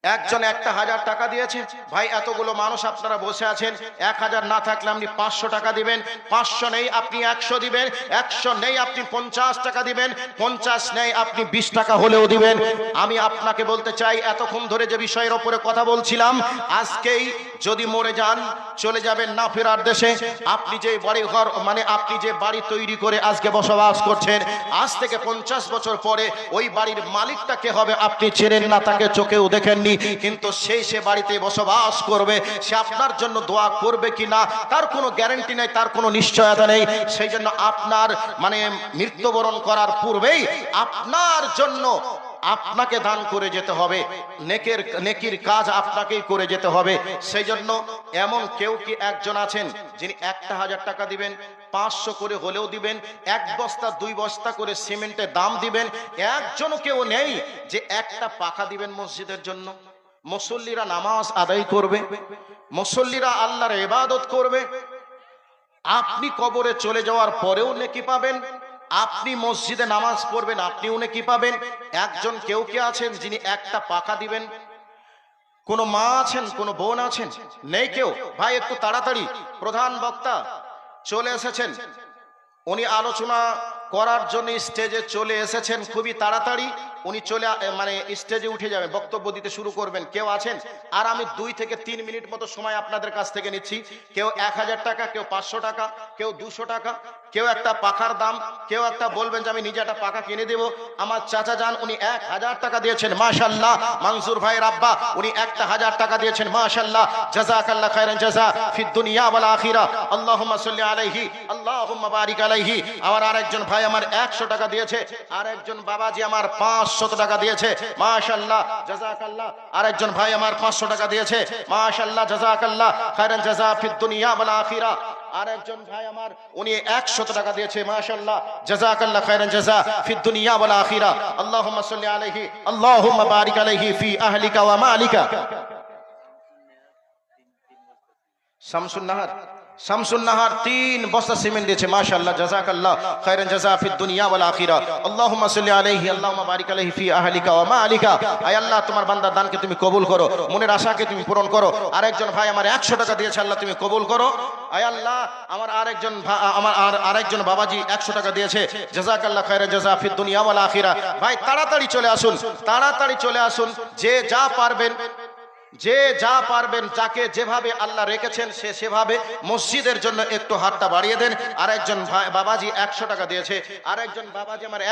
একজন 1,000 টাকা দিয়েছে। ভাই, এতগুলো মানুষ আপনারা বসে আছেন, 1,000 না থাকলে আপনি 500 টাকা দিবেন। 500 নেই আপনি 100 দিবেন। 100 নেই আপনি 50 টাকা দিবেন। 50 নেই আপনি 20 টাকা হলেও দিবেন। আমি আপনাকে বলতে চাই, এতক্ষণ ধরে যে বিষয়ের উপরে কথা বলছিলাম, আজকেই যদি মরে যান, চলে যাবেন না ফেরার দেশে। আপনি যে বাড়ি ঘর, মানে আপনি যে বাড়ি তৈরি করে আজকে বসবাস করছেন, আজ থেকে 50 বছর পরে ওই বাড়ির মালিকটা কে হবে আপনি চেনেন না, তাকে চোখেও দেখেননি, কিন্তু সে বাড়িতে বসবাস করবে। সে আপনার জন্য দোয়া করবে কিনা তার কোনো গ্যারান্টি নেই, তার কোনো নিশ্চয়তা নেই। সেই জন্য আপনার মানে মৃত্যুবরণ করার পূর্বেই আপনার জন্য আপনাকে দান করে যেতে হবে, নেকির কাজ আপনাকেই করে যেতে হবে। সেই জন্য এমন কেউ কি একজন আছেন যিনি 1000 টাকা দিবেন, 500 করে হলেও দিবেন, 1 বস্তা 2 বস্তা করে সিমেন্টের দাম দিবেন? একজনও কেউ নেই যে একটা পাখা দিবেন মসজিদের জন্য। মুসল্লিরা নামাজ আদায় করবে, মুসল্লিরা আল্লাহর ইবাদত করবে, আপনি কবরে চলে যাওয়ার পরেও নেকি পাবেন, আপনি মসজিদে নামাজ পড়বেন আপনিও নেকি পাবেন। একজন কেউ কে আছেন যিনি একটা পাখা দিবেন? কোন মা আছেন, কোন বোন আছেন? নেই কেউ? ভাই একটু তাড়াতাড়ি, প্রধান বক্তা চলে এসেছেন, উনি আলোচনা করার জন্য স্টেজে চলে এসেছেন, খুবই তাড়াতাড়ি উনি স্টেজে উঠে যাবেন, বক্তব্য দিতে শুরু করবেন। কেউ আছেন? আর আমি 2 থেকে 3 মিনিট মতো সময় আপনাদের কাছ থেকে নিচ্ছি। কেউ 1000 টাকা, কেউ 500 টাকা, কেউ 200 টাকা, কেউ একটা পাখার দাম, কেউ একটা বলবেন যে আমি নিজে একটা পাখা কিনে দেব। আমার চাচা যান, উনি 1000 টাকা দিয়েছেন, মাশাআল্লাহ। মনসুর ভাইয়ের আব্বা, উনি 1000 টাকা দিয়েছেন, মাশাআল্লাহ। জাযাকাল্লাহ খায়রান জাযা ফিদ দুনিয়া ওয়াল আখিরা, আল্লাহুম্মা সাল্লি আলাইহি, আল্লাহুম্মা বারিক আলাইহি। আমার আরেকজন ভাই আমার 100 টাকা দিয়েছে, আরেকজন বাবাজি আমার 500 টাকা দিয়েছে, মাশাআল্লাহ, জাযাকাল্লাহ। আরেকজন ভাই আমার 500 টাকা দিয়েছে, মাশাআল্লাহ, জাযাকাল্লাহ খায়রান জাযা ফিদ দুনিয়া ওয়াল আখিরা। আরেকজন ভাই আমার উনি 100 টাকা দিয়েছে, মাশাআল্লাহ, জাযাকাল্লাহ খায়রান জাযা ফিদ দুনিয়া ওয়াল আখিরা, আল্লাহুম্মা সাল্লি আলাইহি, আল্লাহুম্মা বারিক আলাইহি ফি আহলিকা ওয়া মালিকা। শামসুন নাহার 3 বস্তা সিমেন্ট দিয়েছে, মাশাআল্লাহ, জাযাকাল্লাহ খায়রান জাযা ফিদ দুনিয়া ওয়াল আখিরা, আল্লাহুম্মা সাল্লি আলাইহি, আল্লাহুম্মা বারিক আলাইহি ফি আহলিকা ওয়া মালিকা। আয় আল্লাহ, তোমার বান্দার দানকে তুমি কবুল করো, মনের আশাকে তুমি পূরণ করো। আরেকজন ভাই আমার 100 টাকা দিয়েছে, আল্লাহ তুমি কবুল করো। আয় আল্লাহ, আমার আরেকজন বাবাজি 100 টাকা দিয়েছে, জাযাকাল্লাহ খায়রান জাযা ফিদ দুনিয়া ওয়াল আখিরা। ভাই তাড়াতাড়ি চলে আসুন, তাড়াতাড়ি চলে আসুন, যে যা পারবেন, যে যা পারবেন, যাকে যেভাবে আল্লাহ রেখেছেন সে সেভাবে মসজিদের জন্য একটু হাতটা বাড়িয়ে দেন। আরেকজন বাবাজি 100 টাকা দিয়েছে, আরেকজন বাবাজি আমার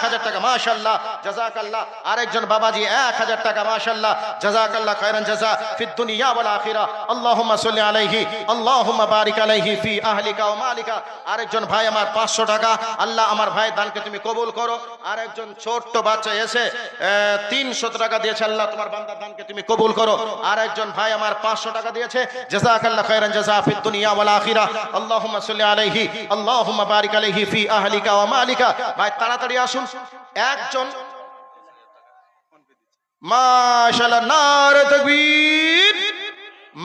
1000 টাকা, মাশাআল্লাহ, জাযাকাল্লাহ। আরেকজন বাবাজি 1000 টাকা, মাশাআল্লাহ, জাযাকাল্লাহ খায়রান জাযা ফিদ দুনিয়া ওয়াল আখিরা, আল্লাহুম্মা সাল্লি আলাইহি, আল্লাহুম্মা বারিক আলাইহি ফি আহলিকা ওয়া মালিকা। আরেকজন ভাই আমার 500 টাকা, আল্লাহ আমার ভাই দানকে তুমি কবুল করো। আরেকজন ছোট্ট বাচ্চা এসে 300 টাকা দিয়েছে, আল্লাহ তোমার বান্দার দানকে তুমি কবুল করো। আরেকজন ভাই আমার 500 টাকা দিয়েছে, জাযাকাল্লাহ খায়রান জাযা ফিদ দুনিয়া ওয়াল আখিরা, আল্লাহুম্মা সাল্লি আলাইহি, আল্লাহুম্মা বারিক আলাইহি ফি আহলিকা ওয়া মালিকা। ভাই তাড়াতাড়ি আসুন। একজন, মাশাআল্লাহ, নারে তাকবীর।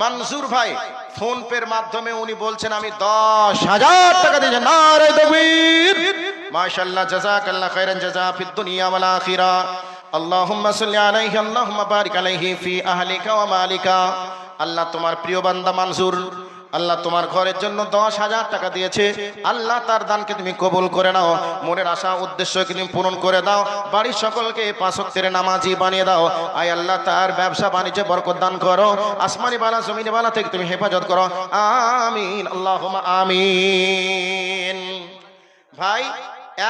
মনসুর ভাই ফোন পের মাধ্যমে উনি বলছেন আমি 10,000 টাকা দিয়েছি, নারে তাকবীর, মাশাআল্লাহ, জাযাকাল্লাহ খায়রান জাযা ফিদ দুনিয়া ওয়াল আখিরা, আল্লাহুম্মা সাল্লি আলাইহি, আল্লাহুম্মা বারিক আলাইহি ফি আহলিকা ওয়া মালিকা। আল্লাহ তোমার প্রিয় বান্দা মনসুর, আল্লাহ তোমার ঘরের জন্য 10,000 টাকা দিয়েছে, আল্লাহ তার দানকে তুমি কবুল করে নাও, মনের আশা উদ্দেশ্যকে তুমি পূরণ করে দাও, বাড়ির সকলকে 5 ওয়াক্তের নামাজি বানিয়ে দাও। আয় আল্লাহ তার ব্যবসা বাণিজ্যে বরকত দান করো, আসমানি বালা জমিনি বালা থেকে তুমি হেফাজত করো, আমিন, আল্লাহুম্মা আমিন। ভাই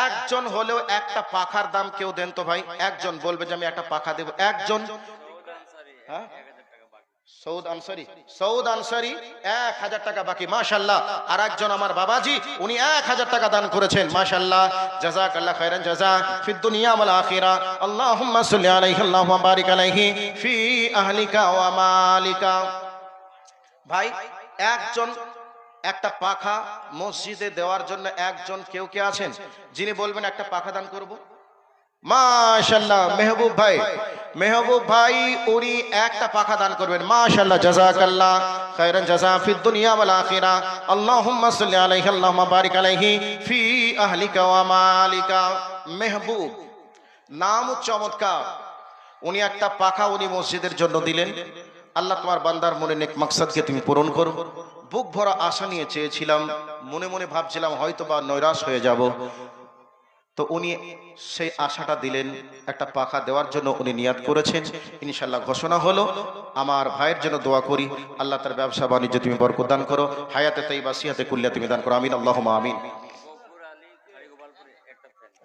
একজন হলেও একটা পাখার দাম কেউ দেন তো ভাই, একজন বলবে যে আমি একটা পাখা দেব, একজন। হ্যাঁ, সৌদ আনসারি 1000 টাকা বাকি, মাশাআল্লাহ। আর একজন আমার বাবাজি উনি 1000 টাকা দান করেছেন, মাশাআল্লাহ, জাযাকাল্লাহ খায়রান জাযা ফিদ দুনিয়া ওয়াল আখিরা, আল্লাহুম্মা সাল্লি আলাইহি, আল্লাহুম্মা বারিক আলাইহি ফি আহলিকা ওয়া মালিকা। ভাই একজন একটা পাখা মসজিদে দেওয়ার জন্য একজন কেউ কে আছেন যিনি বলবেন একটা পাখা দান করব? মাশাআল্লাহ, মেহবুব ভাই উনি একটা পাখা দান করবেন, মাশাআল্লাহ, জাযাকাল্লাহ খায়রান জাযা ফিদ দুনিয়া ওয়াল আখিরা, আল্লাহুম্মা সাল্লি আলাইহি, আল্লাহুম্মা বারিক আলাইহি ফি আহলিকা ওয়া মালিকা। মেহবুব নাম চমৎকার, উনি একটা পাখা উনি মসজিদের জন্য দিলেন। আল্লাহ তোমার বান্দার মনে নেক মাকসাদকে তুমি পূরণ করো। বুক ভরা আশা নিয়ে চেয়েছিলাম, মনে মনে ভাবছিলাম হয়তো বা নৈরাশ হয়ে যাব, তো উনি সেই আশাটা দিলেন, একটা পাখা দেওয়ার জন্য উনি নিয়াত করেছেন। ইনশাআল্লাহ ঘোষণা হলো। আমার ভাইয়ের জন্য দোয়া করি, আল্লাহ তার ব্যবসা বাণিজ্য তুমি বরকত দান করো, হায়াতে তাইয়্যিবা সিহাতে কুল্লিয়া তুমি দান করো, আমিন, আল্লাহুম্মা আমিন।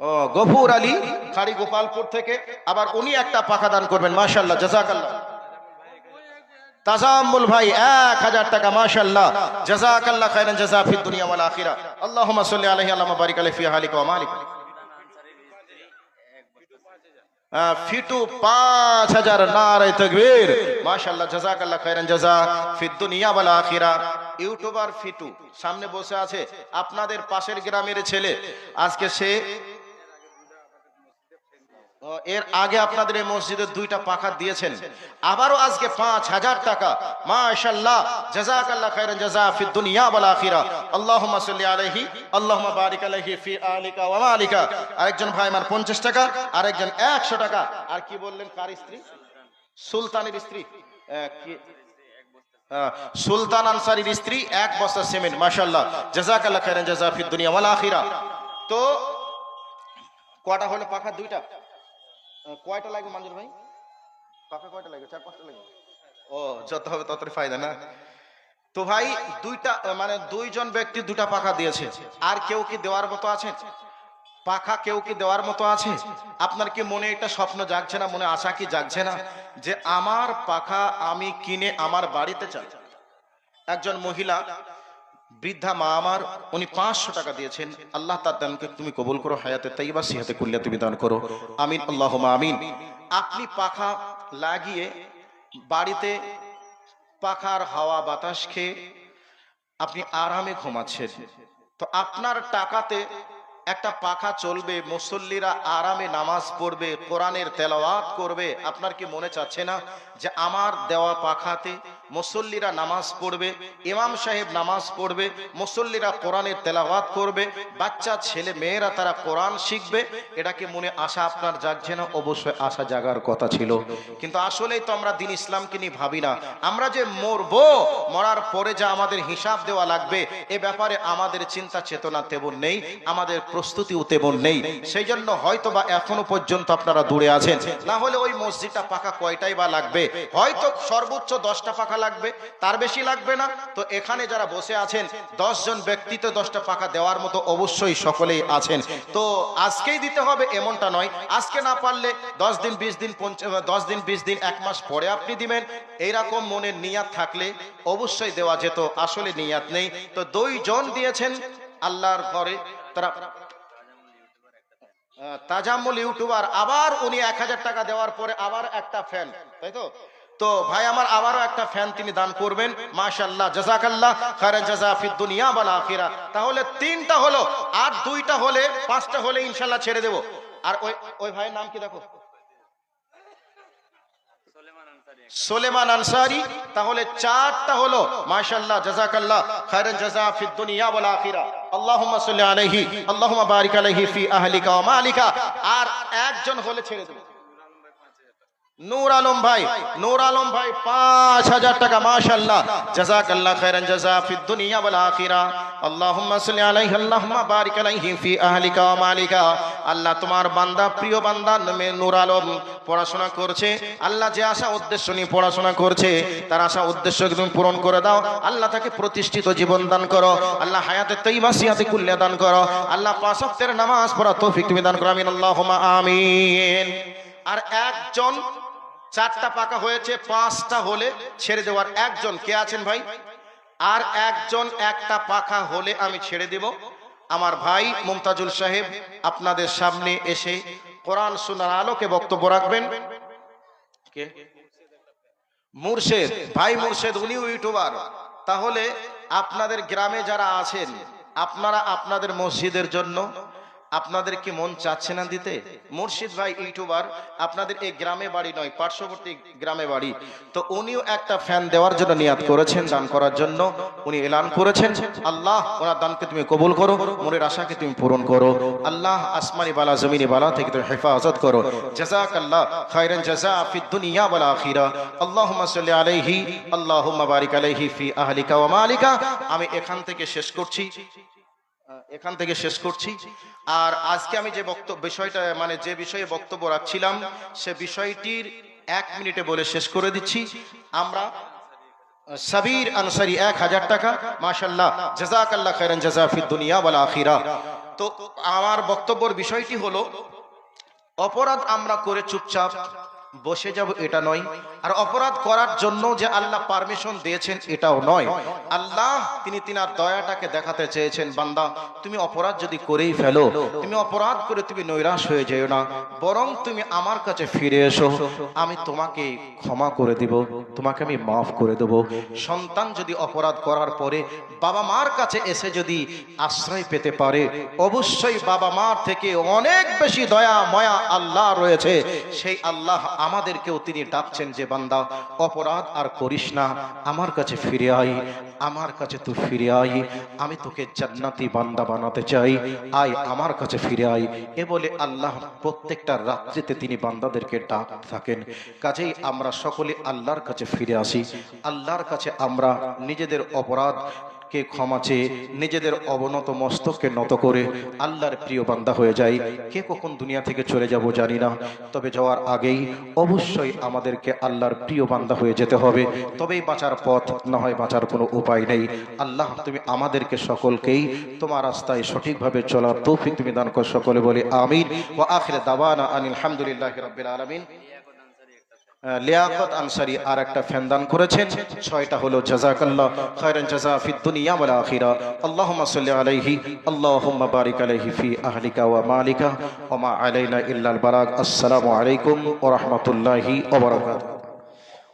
ও গফুর আলী খাড়ি গোপালপুর থেকে আবার উনি একটা পাখা দান করবেন, মাশাআল্লাহ, জাযাকাল্লাহ। তাজাম্মুল ভাই 1000 টাকা, মাশাআল্লাহ, জাযাকাল্লাহ খায়রান জাযা ফিদ দুনিয়া ওয়াল আখিরা, আল্লাহুম্মা সাল্লি আলাইহি, আল্লাহুম্মা বারিক আলাইহি ফি আহলিকা ওয়া মালিকা। ফিটু 5000 নারে তাকবীর মাশাআল্লাহ জাযাকাল্লাহ খাইরান জাযা ফিদ দুনিয়া ওয়াল আখিরা। ইউটিউবার ফিটু সামনে বসে আছে, আপনাদের পাশের গ্রামের ছেলে। আজকে সে এর আগে আপনাদের এই মসজিদে 2টা পাখা দিয়েছেন, আবারও আজকে 5000 টাকা। মাশাআল্লাহ জাযাকাল্লাহ খাইরান জাযা ফিদ দুনিয়া ওয়াল আখিরা। আল্লাহুম্মা সাল্লি আলাইহি আল্লাহুম্মা বারিক আলাইহি ফি আলিকা ওয়া মালিকা। আরেকজন ভাই আমার 50 টাকা, আরেকজন 100 টাকা। আর কি বললেন কার স্ত্রী? সুলতানের স্ত্রী, কি সুলতান আনসারীর স্ত্রী 1 বস্তা সিমেন্ট। মাশাআল্লাহ জাযাকাল্লাহ খাইরান জাযা ফিদ দুনিয়া ওয়াল আখিরা। তো কয়টা হলো পাখা? 2টা। কয়টা লাগবে মঞ্জুর ভাই? পাখা কয়টা লাগবে? 4-5টা লাগবে। ও যত হবে ততই ফায়দা না। তো ভাই 2টা মানে 2 জন ব্যক্তি 2টা পাখা দিয়েছে। আর কেউ কি দেওয়ার মতো আছে? পাখা কেউ কি দেওয়ার মতো আছে? আপনার কি মনে একটা স্বপ্ন জাগছে না, মনে আশা কি জাগছে না যে আমার পাখা আমি কিনে আমার বাড়িতে চাই? একজন মহিলা বৃদ্ধা মা আমার, উনি 500 টাকা দিয়েছেন। আল্লাহ তার দানকে তুমি কবুল করো, হায়াতে তাইয়্যিবা সিহাতে কুল্লিয়া তুমি দান করো, আমিন আল্লাহুম্মা আমিন। আপনি পাখা লাগিয়ে বাড়িতে পাখার হাওয়া বাতাস খেয়ে আপনি আরামে ঘুমাচ্ছেন। তো আপনার টাকাতে একটা পাখা চলবে, মুসল্লিরা আরামে নামাজ পড়বে, কোরআনের তেলাওয়াত করবে। আপনার কি মনে চাচ্ছে না যে আমার দেওয়া পাখাতে মুসল্লিরা নামাজ পড়বে, ইমাম সাহেব নামাজ পড়বে, মুসল্লিরা কোরআনের তেলাওয়াত করবে, বাচ্চা ছেলে মেয়েরা তারা কোরআন শিখবে? এটা কি মনে আশা আপনার জাগছে না? অবশ্যই আশা জাগার কথা ছিল, কিন্তু আসলেই তো আমরা দিন ইসলামকে নিয়ে ভাবি না। আমরা যে মরবো, মরার পরে যা আমাদের হিসাব দেওয়া লাগবে এ ব্যাপারে আমাদের চিন্তা চেতনা তেমন নেই, আমাদের প্রস্তুতিও তেমন নেই। সেই জন্য হয়তো বা এখনো পর্যন্ত আপনারা দূরে আছেন। না হলে ওই মসজিদটা পাকা কয়টাই বা লাগবে? হয়তো সর্বোচ্চ 10টা পাকা লাগবে, তার বেশি লাগবে না। তো এখানে যারা বসে আছেন 10 জন ব্যক্তি তো 10টা পাকা দেওয়ার মতো অবশ্যই সকলেই আছেন। তো আজকেই দিতে হবে এমনটা নয়, আজকে না পারলে 10 দিন 20 দিন 10 দিন 20 দিন 1 মাস পরে আপনি দিবেন, এইরকম মনের নিয়াত থাকলে অবশ্যই দেওয়া যেত। আসলে নিয়াত নেই। তো 2 জন দিয়েছেন আল্লাহর ঘরে, তারা তাজাম্মুল ইউটিউবার। আবার উনি 1000 টাকা দেওয়ার পরে আবার একটা ফ্যান, তাই তো? তো ভাই আমার আবারও একটা ফ্যান তিনি দান করবেন। মাশাআল্লাহ জাযাকাল্লাহ খায়রান জাযা ফিদ দুনিয়া ওয়াল আখিরা। তাহলে 3টা হলো, আর 2টা হলে 5টা হলে ইনশাআল্লাহ ছেড়ে দেব। আর ওই ভাইয়ের নাম কি দেখো? সুলেমান আনসারী। তাহলে 4টা হলো। মাশাআল্লাহ জাযাকাল্লাহ খায়রান জাযা ফিদ দুনিয়া ওয়াল আখিরা। আল্লাহুম্মা সাল্লি আলাইহি আল্লাহুম্মা বারিক আলাইহি ফি আহলিকা ওয়া মালিকা। আর একজন হলে ছেড়ে দেব। নূর আলম ভাই, নূর আলম ভাই 5000 টাকা। মাশাআল্লাহ জাযাকাল্লাহ খায়রান জাযা ফিদ দুনিয়া ওয়াল আখিরা। আল্লাহুম্মা সাল্লি আলাইহি আল্লাহুম্মা বারিক আলাইহি ফি আহলিকা ওয়া মালিকা। আল্লাহ তোমার বান্দা, প্রিয় বান্দা নামে নূর আলম পড়াশোনা করছে। আল্লাহ যে আশা উদ্দেশ্য নিয়ে পড়াশোনা করছে তার আশা উদ্দেশ্যকে তুমি পূরণ করে দাও। আল্লাহ তাকে প্রতিষ্ঠিত জীবন দান করো। আল্লাহ হায়াতে তাইয়্যিবা সিহাতে কুল্লিয়া দান করো। আল্লাহ 5 ওয়াক্তের নামাজ পড়া তৌফিক তুমি দান করো, আমিন আল্লাহুম্মা আমিন। আর একজন 4টা পাকা হয়েছে, 5টা হলে ছেড়ে দেওয়ার একজন কে আছেন ভাই? আর একজন 1টা পাখা হলে আমি ছেড়ে দেব। আমার ভাই মুমতাজুল সাহেব আপনাদের সামনে এসে কোরআন সুন্নাহর আলোকে বক্তব্য রাখবেন। কে? মুর্শেদ ভাই, মুর্শেদ উনিও ইউটিউবার। তাহলে আপনাদের গ্রামে যারা আছেন, আপনারা আপনাদের মসজিদের জন্য আপনাদের কি মন চাচ্ছে না দিতে? মুর্শিদ ভাই ইউটিউবার, আপনাদের এই গ্রামে বাড়ি নয়, পার্শ্ববর্তী গ্রামে বাড়ি। তো উনিও একটা ফ্যান দেওয়ার জন্য নিয়াত করেছেন, দান করার জন্য উনি এলান করেছেন। আল্লাহ ওনার দানকে তুমি কবুল করো, মনের আশাকে তুমি পূরণ করো। আল্লাহ আসমানি বালা জমিনি বালা থেকে তুমি হেফাজত করো। জাযাকাল্লাহ খায়রান জাযা ফিদ দুনিয়া ওয়াল আখিরা। আল্লাহুম্মা সাল্লি আলাইহি আল্লাহুম্মা বারিক আলাইহি ফি আহলিকা ওয়া মালিকা। আমি এখান থেকে শেষ করছি। আর আজকে আমি যে বিষয়টা মানে যে বিষয়ে বক্তব্য রাখছিলাম সে বিষয়টির 1 মিনিটে বলে শেষ করে দিচ্ছি। আমরা সাবির আনসারী 1000 টাকা। মাশাআল্লাহ জাযাকাল্লাহ খায়রান জাযা ফিদ দুনিয়া ওয়াল আখিরা। তো আমার বক্তব্যের বিষয়টি হলো, অপরাধ আমরা করে চুপচাপ বসে যাব এটা নয়, আর অপরাধ করার জন্য যে আল্লাহ পারমিশন দিয়েছেন এটাও নয়। আল্লাহ তিনি তিনার দয়াটাকে দেখাতে চেয়েছেন, বান্দা তুমি অপরাধ যদি করেই ফেলো, তুমি অপরাধ করে তুমি নৈরাশ হয়ে যেও না, বরং তুমি আমার কাছে ফিরে এসো, আমি তোমাকে ক্ষমা করে দিব, তোমাকে আমি মাফ করে দেব। সন্তান যদি অপরাধ করার পরে বাবা মার কাছে এসে যদি আশ্রয় পেতে পারে, অবশ্যই বাবা মার থেকে অনেক বেশি দয়া মায়া আল্লাহ রয়েছে। সেই আল্লাহ আমাদেরকেও তিনি ডাকছেন যে বান্দা অপরাধ আর করিস না, আমার কাছে ফিরে আয়, আমার কাছে তুই ফিরে আয়, আমি তোকে জান্নাতি বান্দা বানাতে চাই, আয় আমার কাছে ফিরে আয়। এ বলে আল্লাহ প্রত্যেকটা রাত্রিতে তিনি বান্দাদেরকে ডাক থাকেন। কাজেই আমরা সকলে আল্লাহর কাছে ফিরে আসি, আল্লাহর কাছে আমরা নিজেদের অপরাধ কে ক্ষমা চেয়ে নিজেদের অবনত মস্তককে নত করে আল্লাহর প্রিয় বান্দা হয়ে যাই। কে কখন দুনিয়া থেকে চলে যাব জানি না, তবে যাওয়ার আগেই অবশ্যই আমাদেরকে আল্লাহর প্রিয় বান্দা হয়ে যেতে হবে, তবেই বাঁচার পথ, না হয় বাঁচার কোনো উপায় নেই। আল্লাহ তুমি আমাদেরকে সকলকেই তোমার রাস্তায় সঠিকভাবে চলার তৌফিক তুমি দান কর, সকলে বলি আমিন। ওয়া আখির দাওয়ানা আনিল হামদুলিল্লাহি রাব্বিল আলামিন। লিয়াকত আনসারী আর একটা ফ্যান দান করেছেন, 6টা হলো জাযাকাল্লাহ খায়রান জাযা ফিদ দুনিয়া ওয়াল আখিরা। আল্লাহুম্মা সাল্লি আলাইহি আল্লাহুম্মা বারিক আলাইহি ফি আহলিকা ওয়া মালিকা ওয়া মা আলাইনা ইল্লাল বালাগ। আসসালামু আলাইকুম ওয়া রাহমাতুল্লাহি ওয়া বারাকাতুহু।